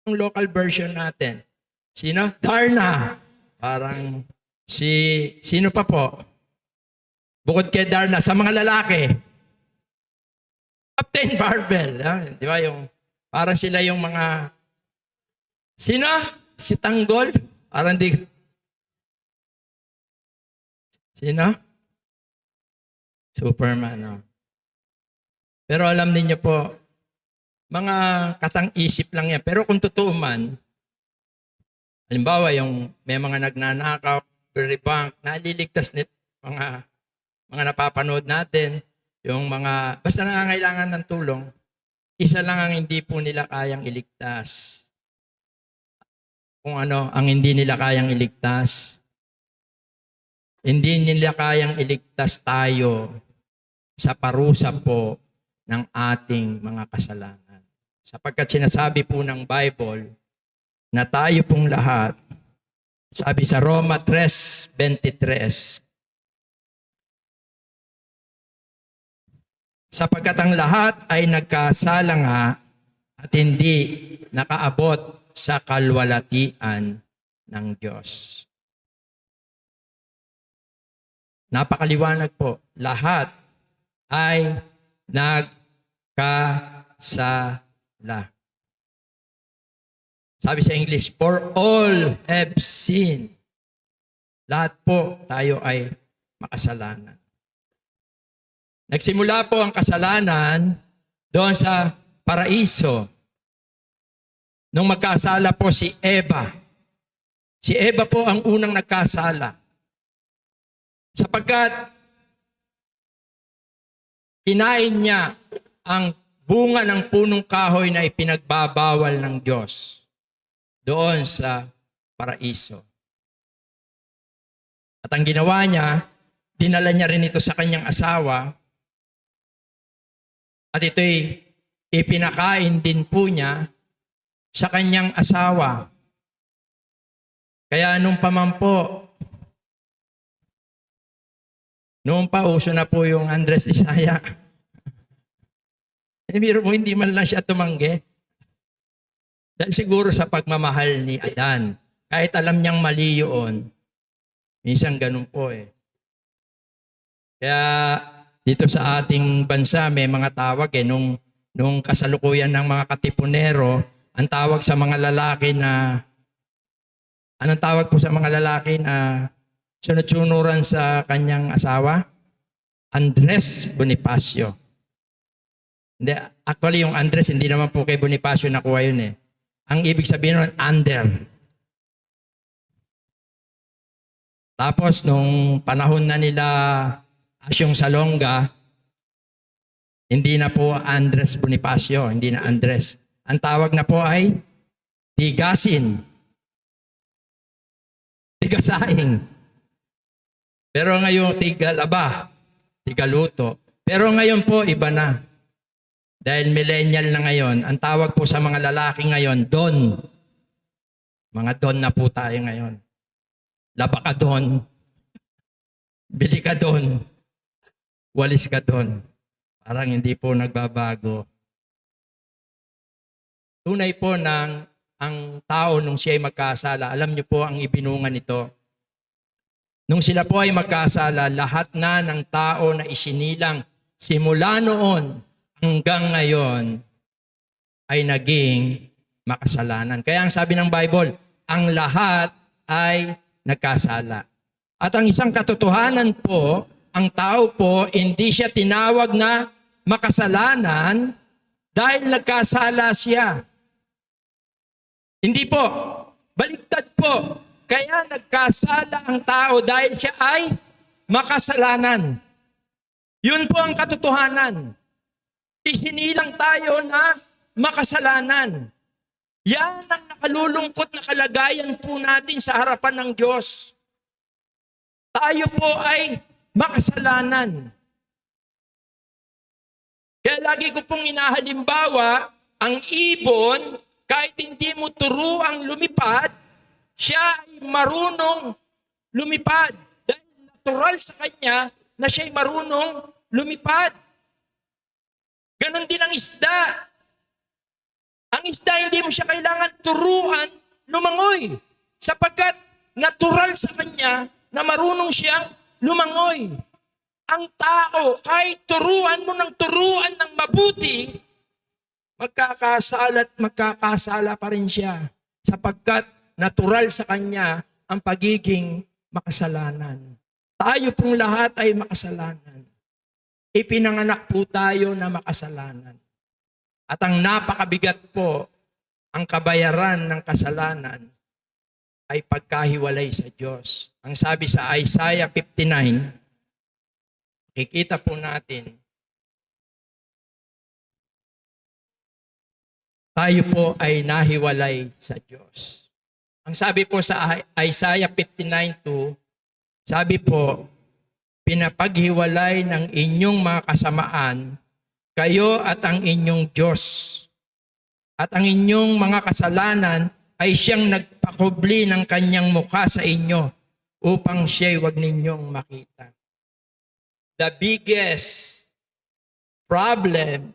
Yung local version natin. Sino? Darna. Parang sino pa po? Bukod kay Darna, sa mga lalaki. Captain Barbell. Di ba yung, parang sila yung mga, sino? Si Tanggol? Parang di, sino? Superman, no? Pero alam niyo po, mga katang-isip lang yan. Pero kung totoo man, Halimbawa, yung may mga nagnanakaw, bank, naliligtas nito mga napapanood natin, yung mga, basta nangangailangan ng tulong, isa lang ang hindi po nila kayang iligtas. Kung ano, ang hindi nila kayang iligtas. Hindi nila kayang iligtas tayo sa parusa po ng ating mga kasalanan. Sapagkat sinasabi po ng Bible na tayo pong lahat, sabi sa Roma 3:23, sapagkat ang lahat ay nagkasala nga at hindi nakaabot sa kalwalatian ng Diyos. Napakaliwanag po. Lahat ay nagkasala. Sabi sa English, for all have sinned. Lahat po tayo ay makasalanan. Nagsimula po ang kasalanan doon sa paraiso. Nung magkasala po si Eva. Si Eva po ang unang nagkasala. Sapagkat kinain niya ang bunga ng punong kahoy na ipinagbabawal ng Diyos doon sa paraiso. At ang ginawa niya, dinala niya rin ito sa kanyang asawa at ito'y ipinakain din po niya sa kanyang asawa. Kaya nung pauso na po yung Andres Isaya, biro mo, hindi man lang siya tumanggi. Dahil siguro sa pagmamahal ni Adan, kahit alam niyang mali yun, minsan ganun po eh. Kaya dito sa ating bansa may mga tawag eh, nung kasalukuyan ng mga katipunero, ang tawag sa mga lalaki na, anong tawag po sa mga lalaki na sunod-sunuran sa kanyang asawa? Andres Bonifacio. Hindi, actually yung Andres, hindi naman po kay Bonifacio nakuha yun eh. Ang ibig sabihin nun, under. Tapos nung panahon na nila Asyong Salonga, hindi na po Andres Bonifacio, hindi na Andres. Ang tawag na po ay Tigasin. Tigasaing. Pero ngayon, Tigalaba. Tigaluto. Pero ngayon po, iba na. Dahil millennial na ngayon, ang tawag po sa mga lalaki ngayon, Don. Mga Don na po tayo ngayon. Laba ka Don. Bili ka Don. Walis ka Don. Parang hindi po nagbabago. Tunay po ng ang tao nung siya ay magkasala, alam niyo po ang ibinungan nito. Nung sila po ay magkasala, lahat na ng tao na isinilang simula noon hanggang ngayon ay naging makasalanan. Kaya ang sabi ng Bible, ang lahat ay nagkasala. At ang isang katotohanan po, ang tao po, hindi siya tinawag na makasalanan dahil nagkasala siya. Hindi po. Baliktad po. Kaya nagkasala ang tao dahil siya ay makasalanan. Yun po ang katotohanan. Isinilang tayo na makasalanan. Yan ang nakalulungkot na kalagayan po natin sa harapan ng Diyos. Tayo po ay makasalanan. Kaya lagi ko pong inahalimbawa, ang ibon, kahit hindi mo turuang lumipad, siya ay marunong lumipad. Dahil natural sa kanya na siya ay marunong lumipad. Ganon din ang isda. Ang isda, hindi mo siya kailangan turuan lumangoy. Sapagkat natural sa kanya na marunong siyang lumangoy. Ang tao, kahit turuan mo ng turuan ng mabuti, magkakasala at magkakasala pa rin siya. Sapagkat natural sa kanya ang pagiging makasalanan. Tayo pong lahat ay makasalanan. Ipinanganak po tayo na makasalanan. At ang napakabigat po, ang kabayaran ng kasalanan ay pagkahiwalay sa Diyos. Ang sabi sa Isaiah 59, kikita po natin, tayo po ay nahiwalay sa Diyos. Ang sabi po sa Isaiah 59:2, sabi po, pinapaghiwalay ng inyong mga kasamaan, kayo at ang inyong Diyos. At ang inyong mga kasalanan ay siyang nagpakubli ng kanyang mukha sa inyo upang siya'y wag ninyong makita. The biggest problem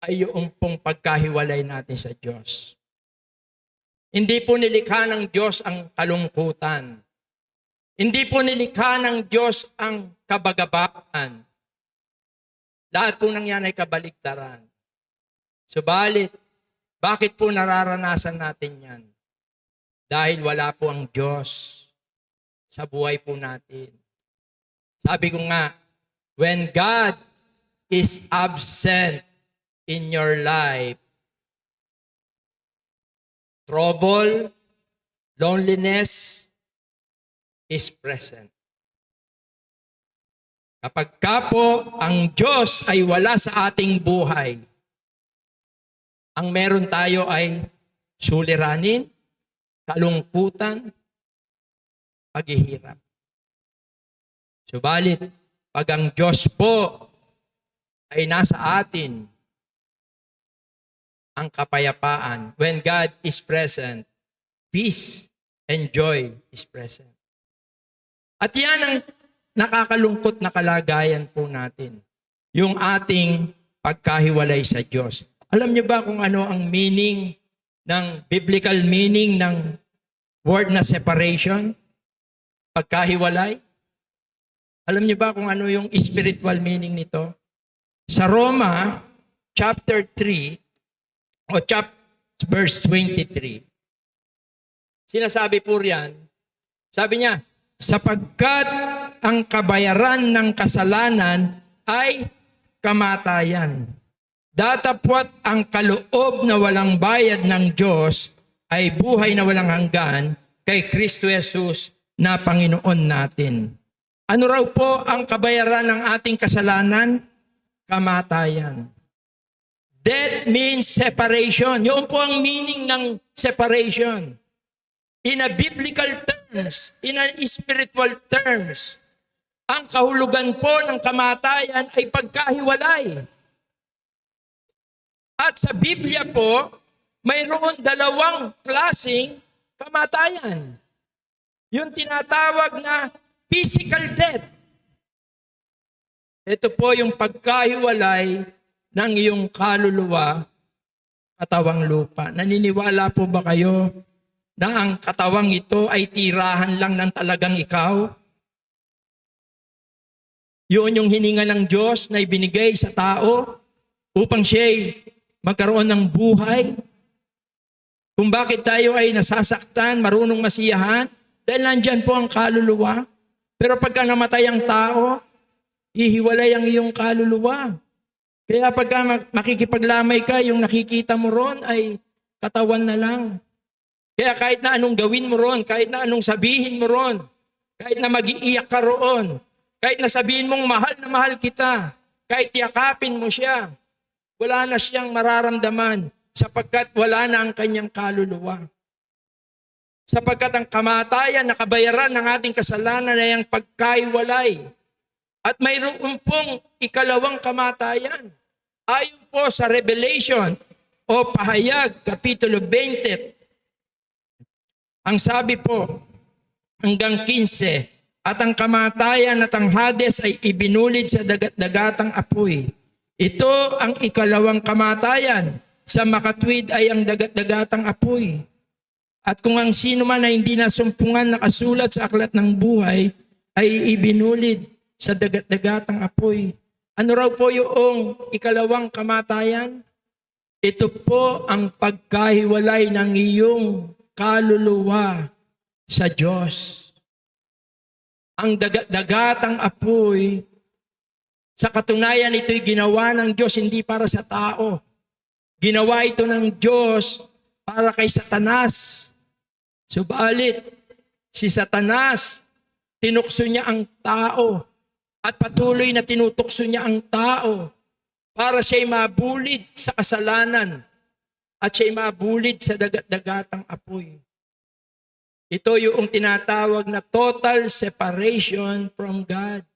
ay yung pong pagkahiwalay natin sa Diyos. Hindi po nilikha ng Diyos ang kalungkutan. Hindi po nilikha ng Diyos ang kabagabaan. Lahat po ng yan ay kabaligtaran. Subalit, bakit po nararanasan natin yan? Dahil wala po ang Diyos sa buhay po natin. Sabi ko nga, when God is absent in your life, trouble, loneliness is present. Kapag ka po ang Diyos ay wala sa ating buhay, ang meron tayo ay suliranin, kalungkutan, paghihirap. Subalit, pag ang Diyos po ay nasa atin, ang kapayapaan, when God is present, peace and joy is present. At yan ang nakakalungkot na kalagayan po natin, yung ating pagkahiwalay sa Diyos. Alam niyo ba kung ano ang meaning ng biblical meaning ng word na separation? Pagkahiwalay? Alam niyo ba kung ano yung spiritual meaning nito? Sa Roma chapter 3 o verse 23. Sinasabi po riyan, sabi niya, sapagkat ang kabayaran ng kasalanan ay kamatayan. Datapwat ang kaloob na walang bayad ng Diyos ay buhay na walang hanggan kay Kristo Jesus na Panginoon natin. Ano raw po ang kabayaran ng ating kasalanan? Kamatayan. Death means separation. Yun po ang meaning ng separation. In a biblical terms, in a spiritual terms, ang kahulugan po ng kamatayan ay pagkahiwalay. At sa Biblia po, mayroon dalawang klaseng kamatayan. Yung tinatawag na physical death. Ito po yung pagkahiwalay ng iyong kaluluwa, katawang lupa. Naniniwala po ba kayo na ang katawang ito ay tirahan lang ng talagang ikaw? Yun yung hininga ng Diyos na ibinigay sa tao upang siya'y magkaroon ng buhay. Kung bakit tayo ay nasasaktan, marunong masiyahan, dahil nandyan po ang kaluluwa. Pero pagka namatay ang tao, hihiwalay ang iyong kaluluwa. Kaya pagka makikipaglamay ka, yung nakikita mo ron ay katawan na lang. Kaya kahit na anong gawin mo ron, kahit na anong sabihin mo ron, kahit na mag-iiyak ka roon, kahit na sabihin mong mahal na mahal kita, kahit yakapin mo siya, wala na siyang mararamdaman sapagkat wala na ang kanyang kaluluwa. Sapagkat ang kamatayan na kabayaran ng ating kasalanan ay ang pagkaiwalay. At mayroon pong ikalawang kamatayan. Ayon po sa Revelation o Pahayag, Kapitulo 20. Ang sabi po, hanggang 15, at ang kamatayan at ang Hades ay ibinulid sa dagat-dagatang apoy. Ito ang ikalawang kamatayan. Sa makatwid ay ang dagat-dagatang apoy. At kung ang sino man ay hindi nasumpungan nakasulat sa aklat ng buhay, ay ibinulid sa dagat-dagatang apoy. Ano raw po yung ikalawang kamatayan? Ito po ang pagkahiwalay ng iyong kaluluwa sa Diyos. Ang dagat-dagatang apoy, sa katunayan ito'y ginawa ng Diyos hindi para sa tao. Ginawa ito ng Diyos para kay Satanas. Subalit, si Satanas, tinukso niya ang tao at patuloy na tinutukso niya ang tao para siya'y mabulid sa kasalanan at siya'y mabulid sa dagat-dagatang apoy. Ito yung tinatawag na total separation from God.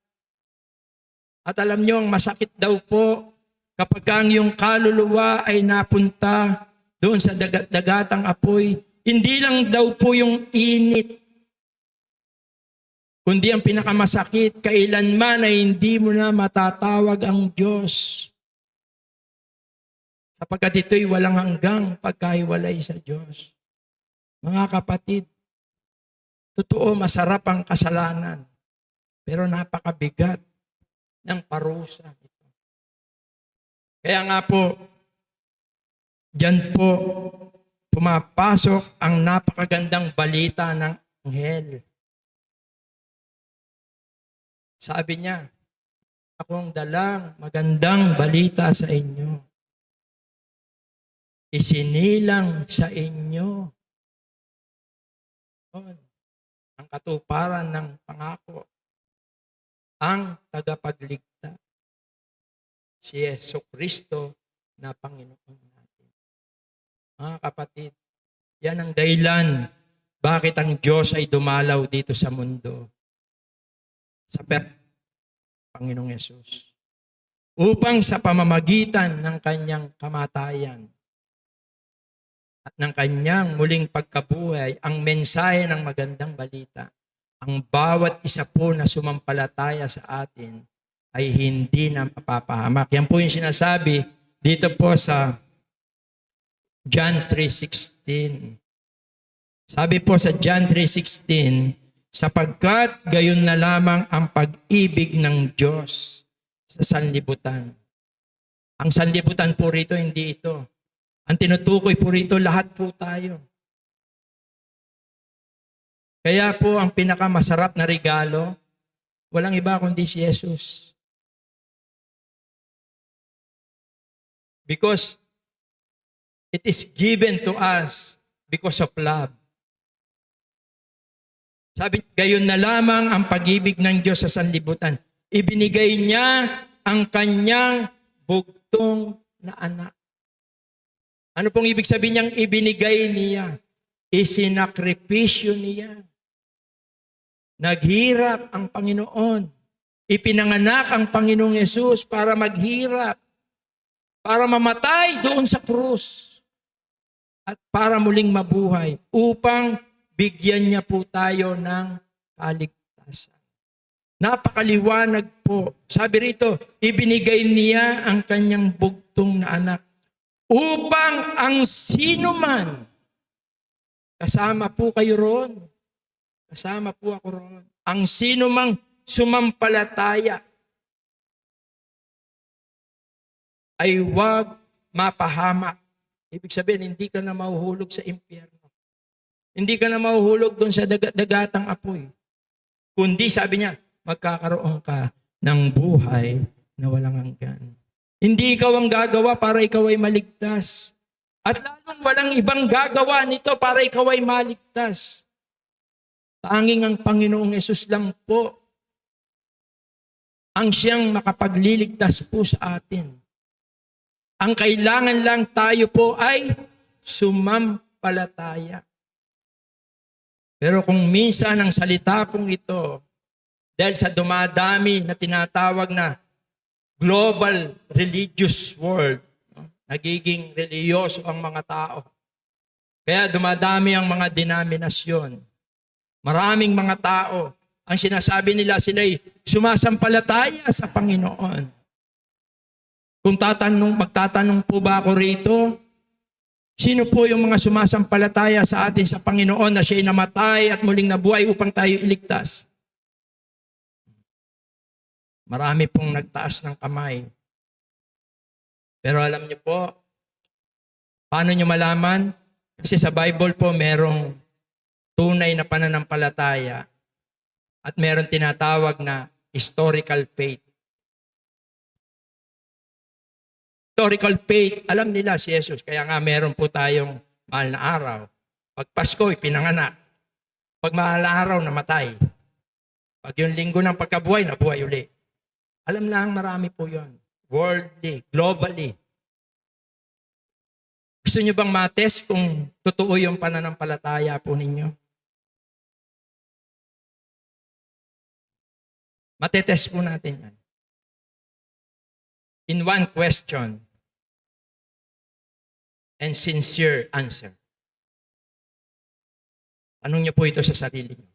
At alam niyo, ang masakit daw po kapag ang iyong kaluluwa ay napunta doon sa dagat-dagatang apoy, hindi lang daw po yung init, kundi ang pinakamasakit, kailanman ay hindi mo na matatawag ang Diyos. Sapagkat ito'y walang hanggang pagkahiwalay sa Diyos. Mga kapatid, totoo masarap ang kasalanan, pero napakabigat ng parusa ito. Kaya nga po, diyan po pumapasok ang napakagandang balita ng anghel. Sabi niya, akong dalang magandang balita sa inyo. Isinilang sa inyo ang katuparan ng pangako, ang tagapagligtas, si Jesucristo na Panginoon natin. Mga kapatid, yan ang dahilan bakit ang Diyos ay dumalaw dito sa mundo. Sa Panginoong Yesus. Upang sa pamamagitan ng kanyang kamatayan at ng kanyang muling pagkabuhay, ang mensahe ng magandang balita, ang bawat isa po na sumampalataya sa atin ay hindi na mapapahamak. Yan po yung sinasabi dito po sa John 3:16. Sabi po sa John 3:16, sapagkat gayon na lamang ang pag-ibig ng Diyos sa sanlibutan. Ang sanlibutan po rito, hindi ito. Ang tinutukoy po rito, lahat po tayo. Kaya po ang pinakamasarap na regalo, walang iba kundi si Jesus. Because it is given to us because of love. Sabi, gayon na lamang ang pag-ibig ng Diyos sa sanlibutan. Ibinigay niya ang kanyang bugtong na anak. Ano pong ibig sabihin niyang ibinigay niya? Isinakripisyo niya. Naghirap ang Panginoon. Ipinanganak ang Panginoong Yesus para maghirap. Para mamatay doon sa krus. At para muling mabuhay. Upang bigyan niya po tayo ng kaligtasan. Napakaliwanag po. Sabi rito, ibinigay niya ang kanyang bugtong na anak upang ang sino man, kasama po kayo ron, kasama po ako ron, ang sino mang sumampalataya ay huwag mapahamak. Ibig sabihin, hindi ka na mahuhulog sa impyerno. Hindi ka na mahuhulog doon sa dagatang apoy. Kundi, sabi niya, magkakaroon ka ng buhay na walang hanggan. Hindi ikaw ang gagawa para ikaw ay maligtas. At lalong walang ibang gagawa nito para ikaw ay maligtas. Tanging ang Panginoong Yesus lang po ang siyang makapagliligtas po sa atin. Ang kailangan lang tayo po ay sumampalataya. Pero kung minsan ang salita pong ito, dahil sa dumadami na tinatawag na global religious world, nagiging reliyoso ang mga tao. Kaya dumadami ang mga denominasyon. Maraming mga tao, ang sinasabi nila sila'y sumasampalataya sa Panginoon. Kung magtatanong po ba ako rito, sino po yung mga sumasampalataya sa atin sa Panginoon na siya'y namatay at muling nabuhay upang tayo iligtas? Marami pong nagtaas ng kamay. Pero alam niyo po, paano niyo malaman? Kasi sa Bible po merong tunay na pananampalataya at meron tinatawag na historical faith. Historical faith, alam nila si Jesus. Kaya nga meron po tayong mahal na araw. Pag Pasko, pinanganak. Pag mahal araw, namatay. Pag yung linggo ng pagkabuhay, nabuhay uli. Alam lang, marami po yon. Worldly, globally. Gusto niyo bang matest kung totoo yung pananampalataya po ninyo? Matetest po natin yan. In one question and sincere answer. Tanong niyo po ito sa sarili niyo.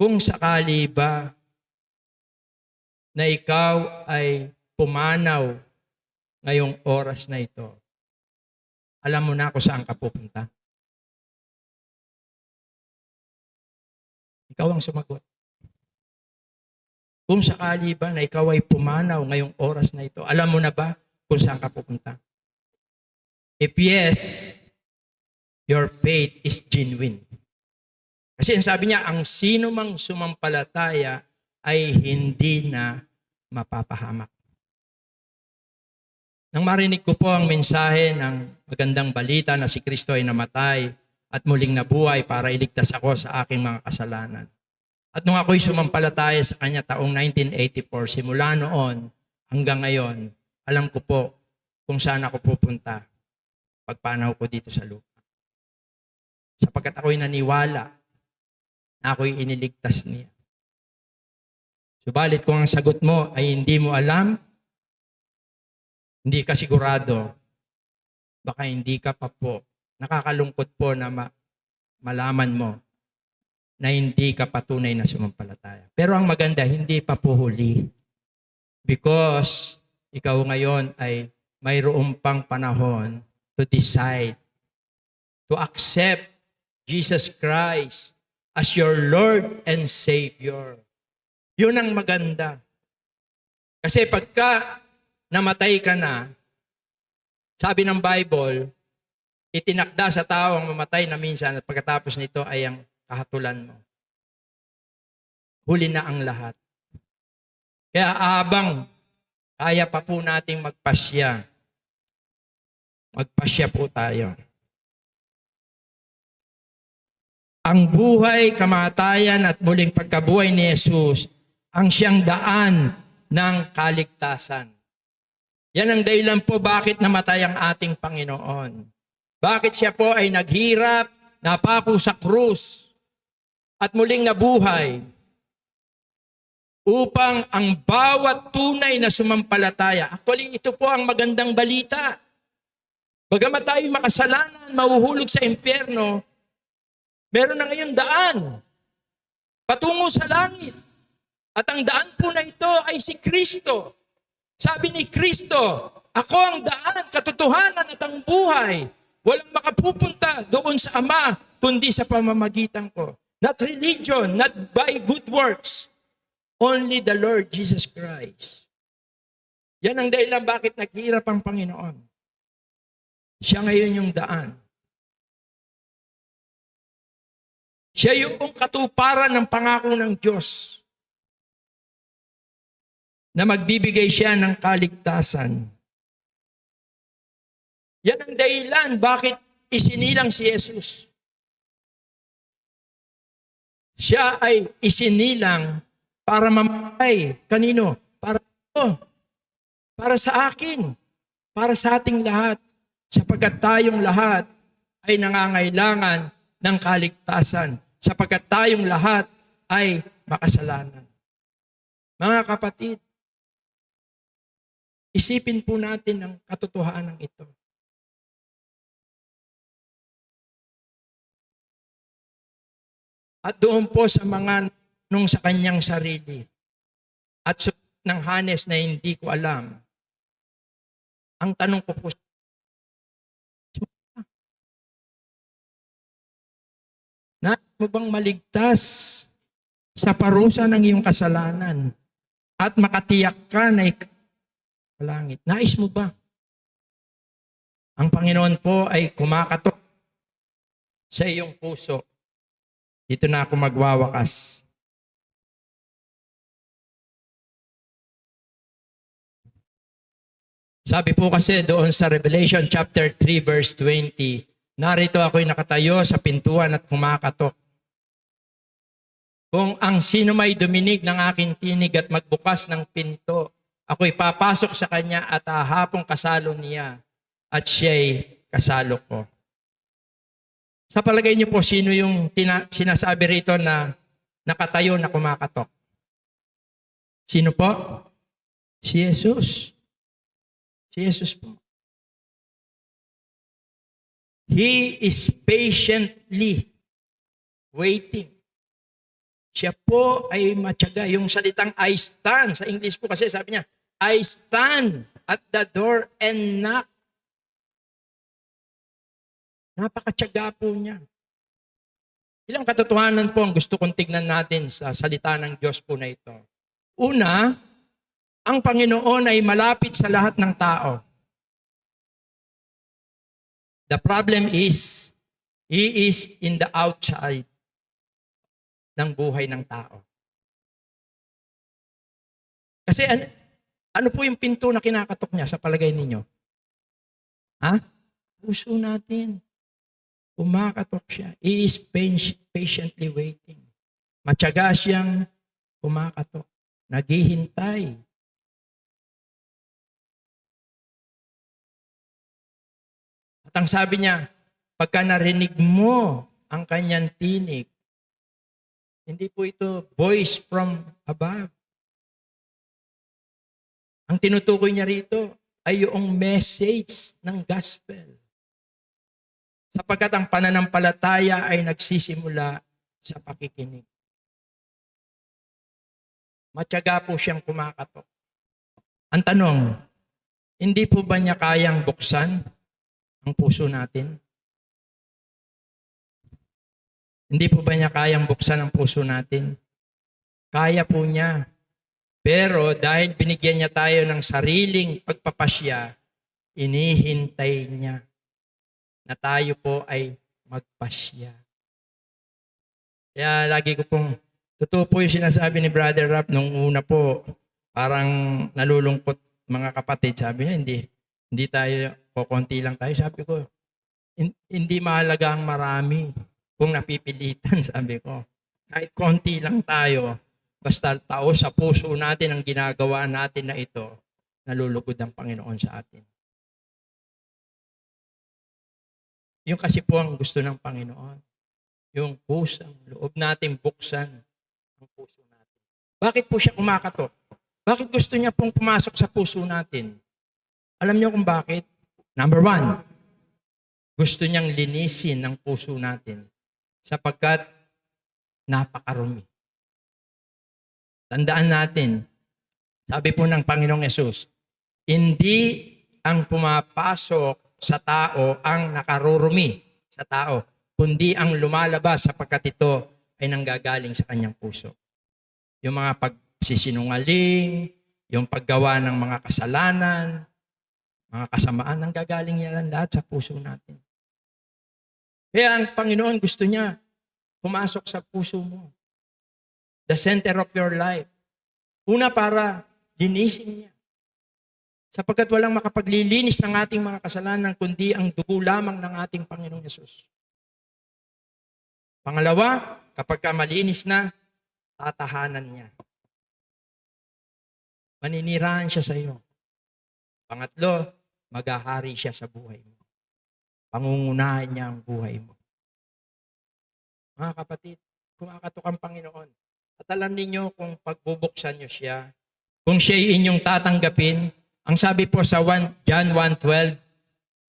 Kung sakali ba na ikaw ay pumanaw ngayong oras na ito, alam mo na kung saan ka pupunta? Ikaw ang sumagot. Kung sakali ba na ikaw ay pumanaw ngayong oras na ito, alam mo na ba kung saan ka pupunta? If yes, your faith is genuine. Kasi sabi niya, ang sino mang sumampalataya ay hindi na mapapahamak. Nang marinig ko po ang mensahe ng magandang balita na si Kristo ay namatay at muling nabuhay para iligtas ako sa aking mga kasalanan. At nung ako'y sumampalataya sa Kanya taong 1984, simula noon hanggang ngayon, alam ko po kung saan ako pupunta pagpanaw ko dito sa lupa. Sapagkat ako'y naniwala na ako'y iniligtas niya. Subalit kung ang sagot mo ay hindi mo alam, hindi ka sigurado, baka hindi ka pa po, nakakalungkot po na malaman mo na hindi ka patunay na sumampalataya. Pero ang maganda, hindi pa po huli. Because ikaw ngayon ay mayroong pang panahon to decide, to accept Jesus Christ as your Lord and Savior. Yun ang maganda. Kasi pagka namatay ka na, sabi ng Bible, itinakda sa tao ang mamatay na minsan at pagkatapos nito ay ang kahatulan mo. Huli na ang lahat. Kaya abang kaya pa po nating magpasya po tayo. Ang buhay, kamatayan at muling pagkabuhay ni Jesus ang siyang daan ng kaligtasan. Yan ang dahilan po bakit namatay ang ating Panginoon. Bakit siya po ay naghirap, napako sa krus, at muling nabuhay upang ang bawat tunay na sumampalataya. Actually, ito po ang magandang balita. Bagamat tayo makasalanan, mahuhulog sa impyerno, meron na ngayon daan patungo sa langit. At ang daan po na ito ay si Kristo. Sabi ni Kristo, ako ang daan, katotohanan at ang buhay. Walang makapupunta doon sa Ama, kundi sa pamamagitan ko. Not religion, not by good works. Only the Lord Jesus Christ. Yan ang dahilan bakit naghirap ang Panginoon. Siya ngayon yung daan. Siya yung katuparan ng pangako ng Diyos na magbibigay siya ng kaligtasan. Yan ang dahilan bakit isinilang si Jesus. Siya ay isinilang para mamatay. Kanino? Para sa akin. Para sa ating lahat. Sapagkat tayong lahat ay nangangailangan ng kaligtasan. Sapagkat tayong lahat ay makasalanan. Mga kapatid, isipin po natin ang katotohanan ito. At doon po sa mga nung sa kanyang sarili at ng Hanes na hindi ko alam, ang tanong ko po, nais mo bang maligtas sa parusa ng iyong kasalanan at makatiyak ka na ikaw sa langit? Nais mo ba? Ang Panginoon po ay kumakatok sa iyong puso. Dito na ako magwawakas. Sabi po kasi doon sa Revelation chapter 3 verse 20, narito ako'y nakatayo sa pintuan at kumakatok. Kung ang sino may duminig ng aking tinig at magbukas ng pinto, ako'y papasok sa kanya at hahapong kasalo niya at siya'y kasalo ko. Sa palagay niyo po, sino yung sinasabi rito na nakatayo na kumakatok? Sino po? Si Jesus. Si Jesus po. He is patiently waiting. Siya po ay matyaga. Yung salitang I stand, sa English po kasi sabi niya, I stand at the door and knock. Napakatyaga po niya. Ilang katotohanan po ang gusto kong tignan natin sa salita ng Diyos po na ito. Una, ang Panginoon ay malapit sa lahat ng tao. The problem is, He is in the outside ng buhay ng tao. Kasi ano po yung pinto na kinakatok niya sa palagay ninyo? Ha? Puso natin. Kumakatok siya. He is patiently waiting. Matyaga siyang kumakatok. Naghihintay. At ang sabi niya, pagka narinig mo ang kanyang tinig, hindi po ito voice from above. Ang tinutukoy niya rito ay yung message ng gospel. Sapagkat ang pananampalataya ay nagsisimula sa pakikinig. Matyaga po siyang kumakatok. Ang tanong, hindi po ba niya kayang buksan ang puso natin? Hindi po ba niya kayang buksan ang puso natin? Kaya po niya. Pero dahil binigyan niya tayo ng sariling pagpapasya, inihintay niya na tayo po ay magpasya. Kaya lagi ko pong, totoo po yung sinasabi ni Brother Rap nung una po, parang nalulungkot mga kapatid. Sabi niya, hindi tayo, konti lang tayo. Sabi ko, hindi mahalaga ang marami kung napipilitan, sabi ko. Kahit konti lang tayo, basta tao sa puso natin ang ginagawa natin na ito, nalulugod ang Panginoon sa atin. Yung kasi po ang gusto ng Panginoon. Yung pusang loob natin buksan ang puso natin. Bakit po siya kumakatok? Bakit gusto niya pong pumasok sa puso natin? Alam niyo kung bakit? Number 1, gusto niyang linisin ang puso natin sapagkat napakarumi. Tandaan natin, sabi po ng Panginoong Yesus, hindi ang pumapasok sa tao ang nakarurumi sa tao, kundi ang lumalabas sapagkat ito ay nanggagaling sa kanyang puso. Yung mga pagsisinungaling, yung paggawa ng mga kasalanan, mga kasamaan, nanggagaling yan lahat sa puso natin. Kaya ang Panginoon gusto niya pumasok sa puso mo. The center of your life. Una para linisin niya. Sapagkat walang makapaglilinis ng ating mga kasalanan kundi ang dugo lamang ng ating Panginoong Yesus. Pangalawa, kapag ka malinis na, tatahanan niya. Maninirahan siya sa iyo. Pangatlo, maghahari siya sa buhay mo. Pangungunahan niya ang buhay mo. Mga kapatid, kumakatok ang Panginoon. At alam ninyo kung pagbubuksan niyo siya, kung siya'y inyong tatanggapin, ang sabi po sa John 1:12,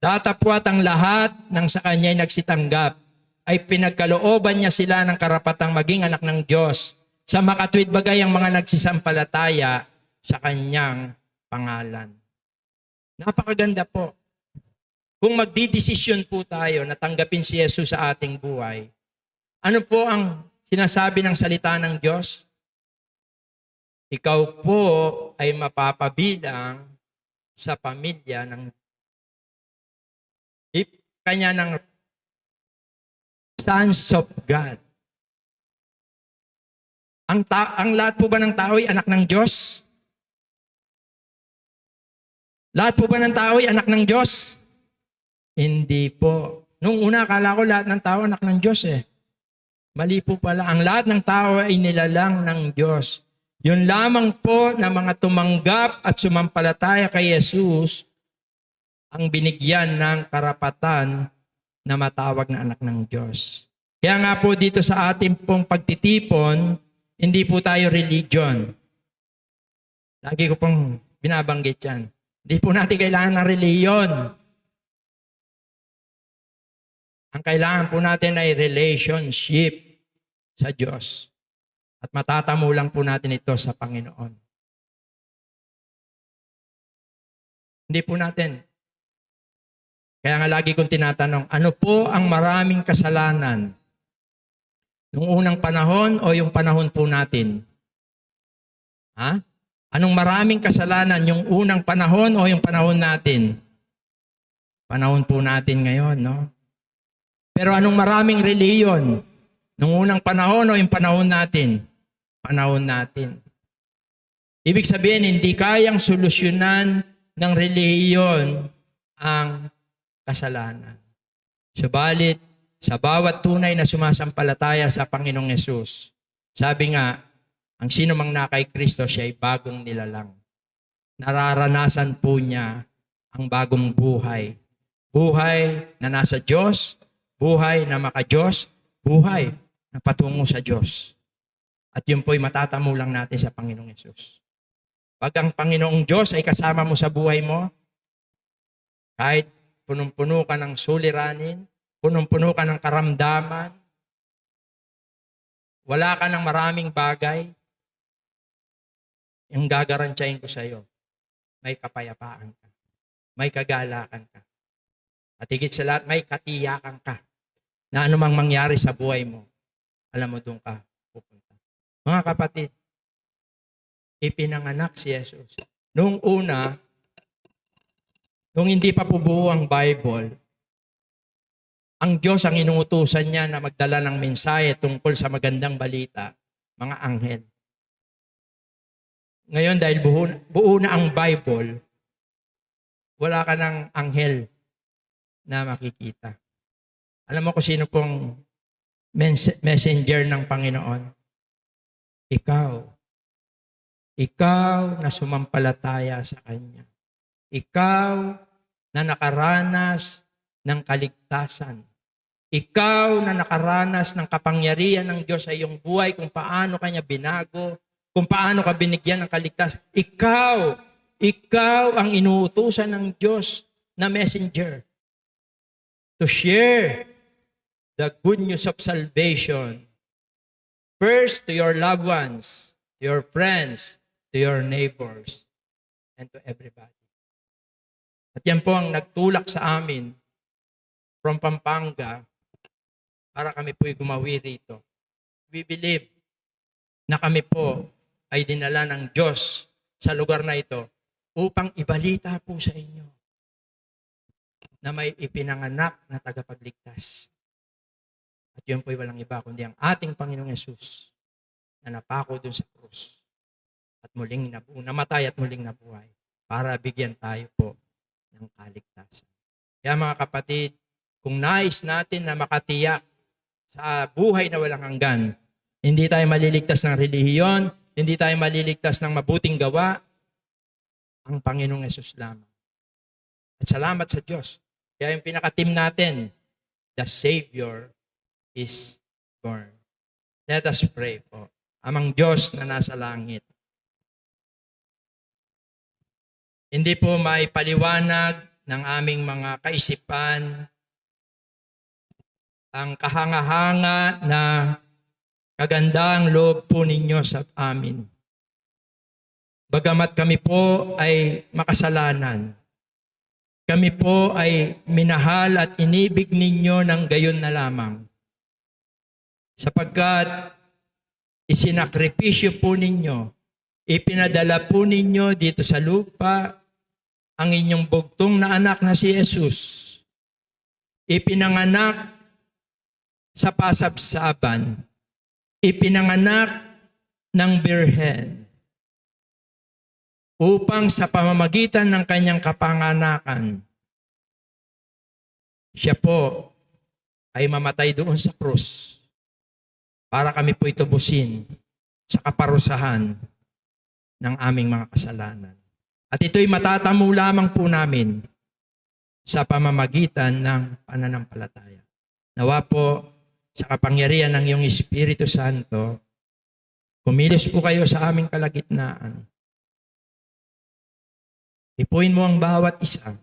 datapwat ang lahat ng sa kanya'y nagsitanggap, ay pinagkalooban niya sila ng karapatang maging anak ng Diyos, sa makatwid bagay ang mga nagsisampalataya sa kanyang pangalan. Napakaganda po. Kung magdidesisyon po tayo na tanggapin si Jesus sa ating buhay, ano po ang sinasabi ng salita ng Diyos? Ikaw po ay mapapabilang sa pamilya ng kanya ng sons of God. Ang lahat po ba ng tao ay anak ng Diyos? Lahat po ba ng tao ay anak ng Diyos? Hindi po. Nung una, akala ko lahat ng tao anak ng Diyos eh. Mali po pala. Ang lahat ng tao ay nilalang ng Diyos. Yun lamang po na mga tumanggap at sumampalataya kay Jesus ang binigyan ng karapatan na matawag na anak ng Diyos. Kaya nga po dito sa ating pong pagtitipon, hindi po tayo religion. Lagi ko pong binabanggit yan. Hindi po natin kailangan ng reliyon. Ang kailangan po natin ay relationship sa Diyos. At matatamo lang po natin ito sa Panginoon. Hindi po natin. Kaya nga lagi kong tinatanong, ano po ang maraming kasalanan? Nung unang panahon o yung panahon po natin? Ha? Anong maraming kasalanan? Yung unang panahon o yung panahon natin? Panahon po natin ngayon, no? Pero anong maraming reliyon? Nung unang panahon o yung panahon natin? Panahon natin. Ibig sabihin, hindi kayang solusyonan ng reliyon ang kasalanan. Subalit, sa bawat tunay na sumasampalataya sa Panginoong Yesus, sabi nga, ang sino mang na kay Kristo, siya ay bagong nilalang. Nararanasan po niya ang bagong buhay. Buhay na nasa Diyos, buhay na maka-Diyos, buhay na patungo sa Diyos. At yun po'y matatamo lang natin sa Panginoong Yesus. Pag ang Panginoong Diyos ay kasama mo sa buhay mo, kahit punong-puno ka ng suliranin, punong-puno ka ng karamdaman, wala ka ng maraming bagay, yung gagarantyahin ko sa iyo, may kapayapaan ka, may kagalakan ka. At higit sa lahat, may katiyakan ka na anumang mangyari sa buhay mo, alam mo doon ka pupunta. Mga kapatid, ipinanganak si Jesus. Noong una, nung hindi pa po buo ang Bible, ang Diyos ang inuutusan niya na magdala ng mensahe tungkol sa magandang balita, mga anghel. Ngayon, dahil buo na ang Bible, wala ka ng anghel na makikita. Alam mo kung sino pong messenger ng Panginoon? Ikaw. Ikaw na sumampalataya sa Kanya. Ikaw na nakaranas ng kaligtasan. Ikaw na nakaranas ng kapangyarihan ng Diyos sa iyong buhay, kung paano Kanya binago, kung paano ka binigyan ng kaligtasan. Ikaw ang inuutusan ng Diyos na messenger to share the good news of salvation. First, to your loved ones, to your friends, to your neighbors, and to everybody. At yan po ang nagtulak sa amin from Pampanga para kami po'y gumawi rito. We believe na kami po ay dinala ng Diyos sa lugar na ito upang ibalita po sa inyo na may ipinanganak na tagapagligtas. At yun po'y walang iba kundi ang ating Panginoong Yesus na napako dun sa krus at muling namatay at muling nabuhay para bigyan tayo po ng kaligtasan. Kaya mga kapatid, kung nais natin na makatiyak sa buhay na walang hanggan, hindi tayo maliligtas ng relihiyon, hindi tayo maliligtas ng mabuting gawa, ang Panginoong Yesus lamang. At salamat sa Diyos. Kaya yung pinaka-team natin, the Savior is born. Let us pray po. Amang Diyos na nasa langit. Hindi po maipaliwanag ng aming mga kaisipan ang kahanga-hanga na kagandang loob po ninyo sa amin. Bagamat kami po ay makasalanan, kami po ay minahal at inibig ninyo ng gayon na lamang. Sapagkat isinakripisyo po ninyo, ipinadala po ninyo dito sa lupa ang inyong bugtong na anak na si Jesus. Ipinanganak sa pasabsaban, ipinanganak ng birhen upang sa pamamagitan ng kanyang kapanganakan, siya po ay mamatay doon sa krus para kami po itubusin sa kaparusahan ng aming mga kasalanan. At ito'y matatamo lamang po namin sa pamamagitan ng pananampalataya. Nawa po sa kapangyarihan ng iyong Espiritu Santo, kumilos po kayo sa aming kalagitnaan. Ipuin mo ang bawat isa.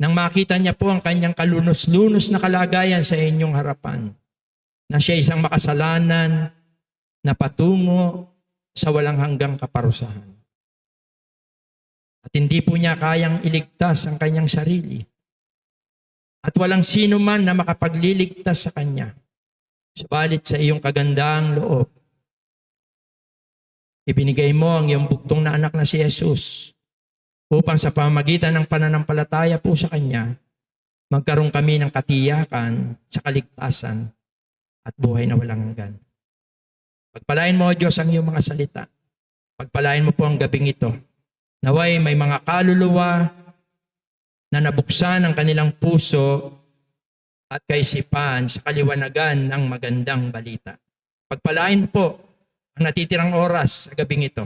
Nang makita niya po ang kanyang kalunos-lunos na kalagayan sa inyong harapan, na siya isang makasalanan na patungo sa walang hanggang kaparusahan. At hindi po niya kayang iligtas ang kanyang sarili. At walang sino man na makapagliligtas sa kanya. Subalit sa iyong kagandahang loob, ibinigay mo ang iyong buktong na anak na si Jesus upang sa pamamagitan ng pananampalataya po sa Kanya, magkaroon kami ng katiyakan sa kaligtasan at buhay na walang hanggan. Pagpalain mo, Diyos, ang iyong mga salita. Pagpalain mo po ang gabing ito. Naway may mga kaluluwa na nabuksan ang kanilang puso at kaisipan sa kaliwanagan ng magandang balita. Pagpalain po ang natitirang oras sa gabing ito.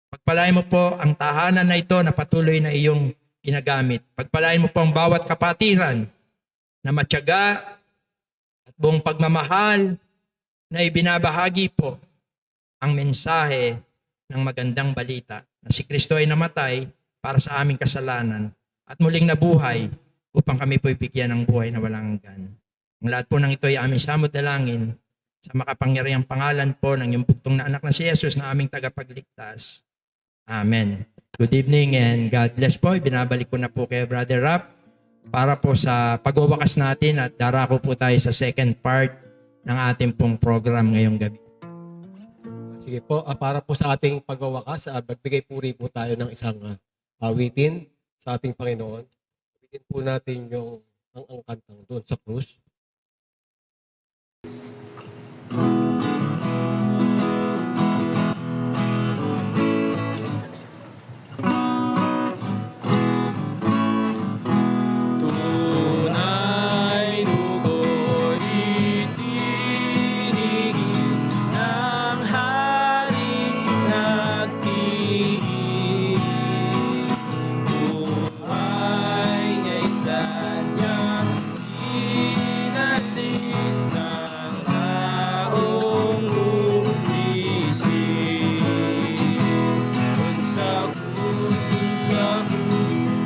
Pagpalain mo po ang tahanan na ito na patuloy na iyong ginagamit. Pagpalain mo po ang bawat kapatiran na matyaga at buong pagmamahal na ibinabahagi po ang mensahe ng magandang balita na si Kristo ay namatay para sa aming kasalanan at muling nabuhay upang kami po ibigyan ng buhay na walang hanggan. Ang lahat po ng ito ay aming samot dalangin sa makapangyarihang pangalan po ng iyong bugtong na anak na si Jesus na aming tagapagligtas. Amen. Good evening and God bless po. Binabalik ko na po kay Brother Rap para po sa pagwawakas natin at darako po tayo sa second part ng ating pong program ngayong gabi. Sige po, para po sa ating pagwawakas, magbigay puri po tayo ng isang awitin sa ating Panginoon. Awitin po natin yung ang kantang doon sa krus. Tunay dugo'y itinigis ng haring nagtiis. Buhay niya'y sadyang inatis ng taong lumisig. Dun sa krus,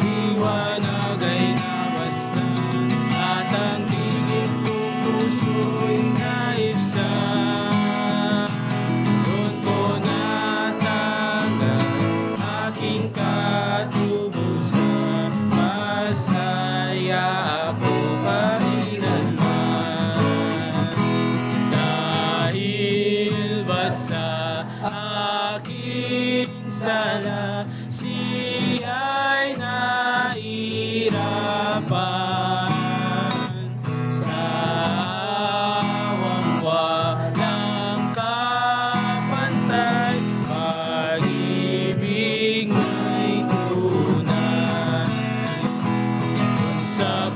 liwanag ay namasdan at ang tingin kong puso'y naibsan. Doon ko natanggap aking katubusan, masaya ako kailanman. Dahil ba sa aking sala, siya'y nahirapan. Sa awang walang kapantay, pag-ibig may tunay. Dun sa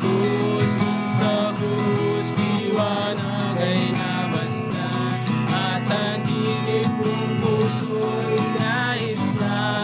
krus, liwanag ay namasdan at ang dilig kong puso'y naibsan.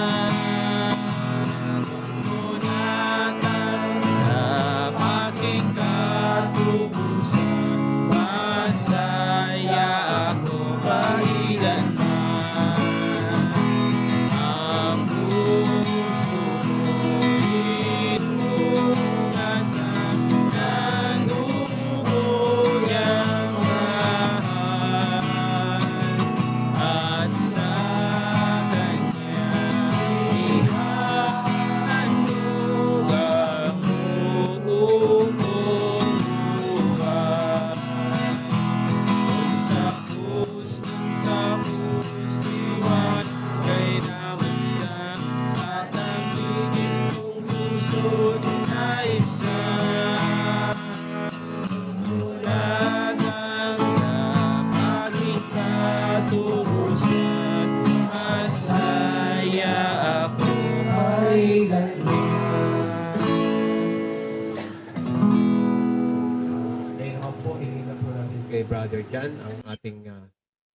Brother Jan ang ating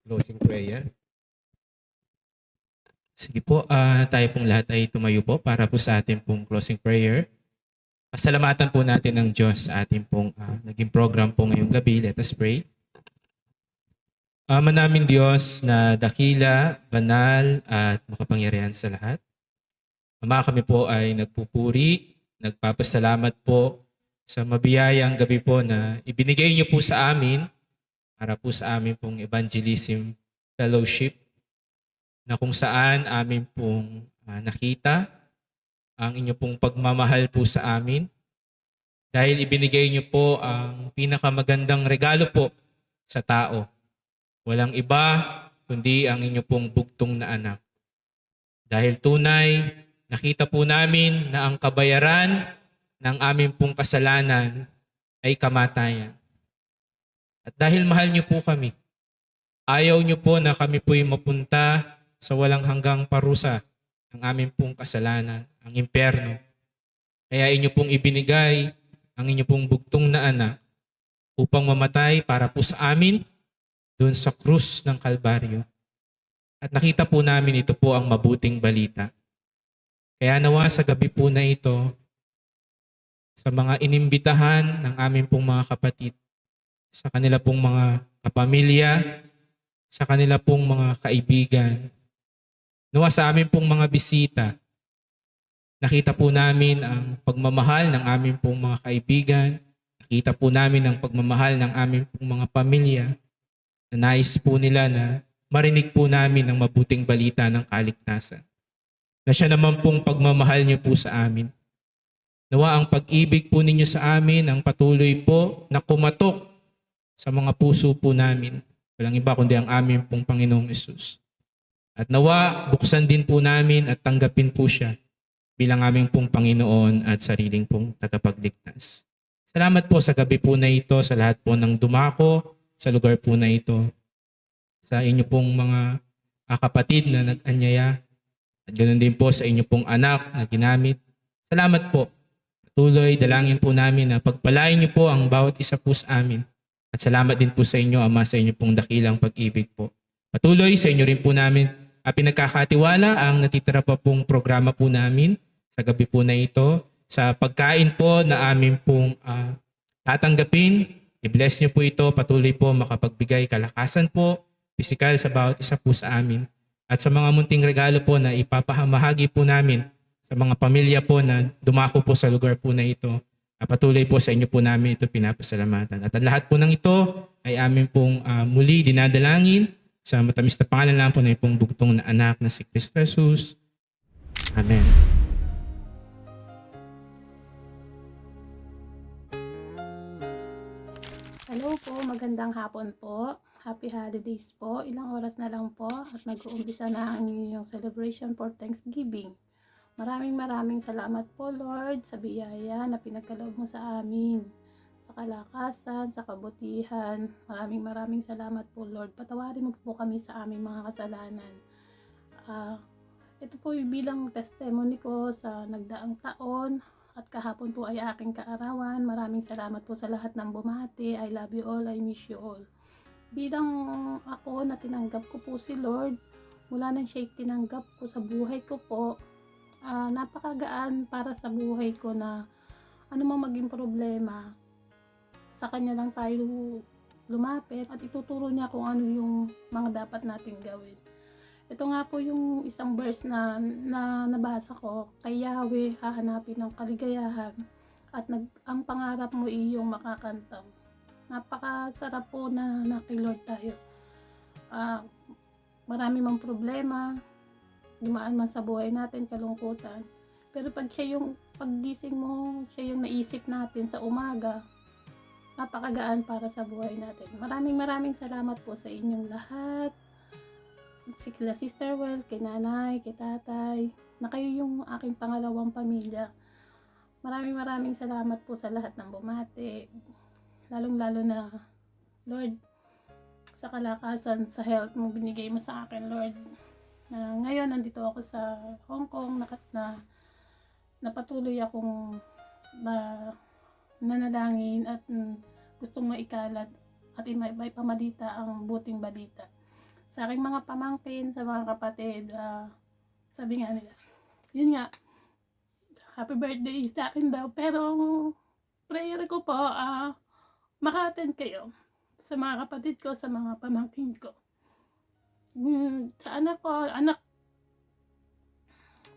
closing prayer. Sige po, tayo pong lahat ay tumayo po para po sa ating pong closing prayer. Pasalamatan po natin ng Diyos sa ating pong naging program po ngayong gabi. Let us pray. Ama namin Diyos na dakila, banal at makapangyarihan sa lahat. Ama, kami po ay nagpupuri, nagpapasalamat po sa mabiyayang gabi po na ibinigay niyo po sa amin para po sa amin pong evangelism fellowship, na kung saan amin pong nakita ang inyo pong pagmamahal po sa amin. Dahil ibinigay niyo po ang pinakamagandang regalo po sa tao. Walang iba kundi ang inyo pong bugtong na anak. Dahil tunay, nakita po namin na ang kabayaran ng aming pong kasalanan ay kamatayan. At dahil mahal niyo po kami, ayaw niyo po na kami po'y mapunta sa walang hanggang parusa ng aming pong kasalanan, ang impyerno. Kaya inyo pong ibinigay ang inyo pong bugtong na anak upang mamatay para po sa amin doon sa krus ng Kalbaryo. At nakita po namin ito po ang mabuting balita. Kaya nawa sa gabi po na ito, sa mga inimbitahan ng aming pong mga kapatid, sa kanila pong mga kapamilya, sa kanila pong mga kaibigan, nawa sa amin pong mga bisita, nakita po namin ang pagmamahal ng aming pong mga kaibigan, nakita po namin ang pagmamahal ng aming pong mga pamilya, na nais po nila na marinig po namin ang mabuting balita ng kaligtasan. Na siya naman pong pagmamahal niyo po sa amin. Nawa ang pag-ibig po ninyo sa amin ang patuloy po na kumatok sa mga puso po namin. Walang iba kundi ang aming pong Panginoong Hesus. At nawa buksan din po namin at tanggapin po siya bilang aming pong Panginoon at sariling pong tagapagligtas. Salamat po sa gabi po na ito, sa lahat po ng dumako sa lugar po na ito, sa inyo pong mga kapatid na nag-anyaya, at ganoon din po sa inyo pong anak na ginamit. Salamat po. Patuloy, dalangin po namin na pagpalain niyo po ang bawat isa po sa amin. At salamat din po sa inyo, Ama, sa inyo pong dakilang pag-ibig po. Patuloy, sa inyo rin po namin pinagkakatiwala ang natitira pa pong programa po namin sa gabi po na ito. Sa pagkain po na amin pong tatanggapin, i-bless niyo po ito, patuloy po makapagbigay kalakasan po, pisikal sa bawat isa po sa amin. At sa mga munting regalo po na ipapahamahagi po namin sa mga pamilya po na dumako po sa lugar po na ito, patuloy po sa inyo po namin ito pinapasalamatan. At ang lahat po ng ito ay amin pong muli dinadalangin sa matamis na pangalan lang po na pong bugtong na anak na si Kristo Jesus. Amen. Hello po, magandang hapon po. Happy holidays po. Ilang oras na lang po at nag-uumpisa na ang inyong celebration for Thanksgiving. Maraming salamat po Lord sa biyaya na pinagkaloob mo sa amin. Sa kalakasan, sa kabutihan. Maraming salamat po Lord. Patawarin mo po kami sa aming mga kasalanan. Ito po yung bilang testimony ko sa nagdaang taon. At kahapon po ay aking kaarawan. Maraming salamat po sa lahat ng bumati. I love you all. I miss you all. Bilang ako na tinanggap ko po si Lord, mula nang siya tinanggap ko sa buhay ko po, napakagaan para sa buhay ko na ano mang maging problema, sa kanya lang tayo lumapit at ituturo niya kung ano yung mga dapat nating gawin. Ito nga po yung isang verse na nabasa ko, kay Yahweh hahanapin ng kaligayahan at ang pangarap mo iyong makakantam. Napakasarap po na kay Lord tayo. Marami mang problema, dumaan man sa buhay natin, kalungkutan. Pero pag siya yung paggising mo, siya yung naisip natin sa umaga, napakagaan para sa buhay natin. Maraming salamat po sa inyong lahat. Kila Sister Well, kay nanay, kay tatay, na kayo yung aking pangalawang pamilya. Maraming salamat po sa lahat ng bumati. Lalong-lalo na, Lord, sa kalakasan, sa health mo binigay mo sa akin, Lord. Ngayon, nandito ako sa Hong Kong, na patuloy akong nanalangin at gustong maikalat at may pamalita ang buting balita. Sa aking mga pamangkin, sa mga kapatid, sabi nga nila, yun nga, happy birthday sa akin daw. Pero prayer ko po, maka-attend kayo sa mga kapatid ko, sa mga pamangkin ko. Sa anak ko, anak,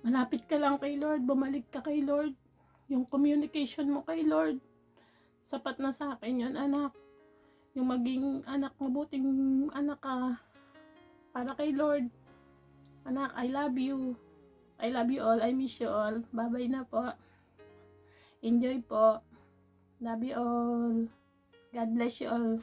malapit ka lang kay Lord, bumalik ka kay Lord. Yung communication mo kay Lord, sapat na sa akin yun, anak. Yung maging anak, mabuting anak ka para kay Lord. Anak, I love you. I love you all. I miss you all. Bye-bye na po. Enjoy po. Love you all. God bless you all.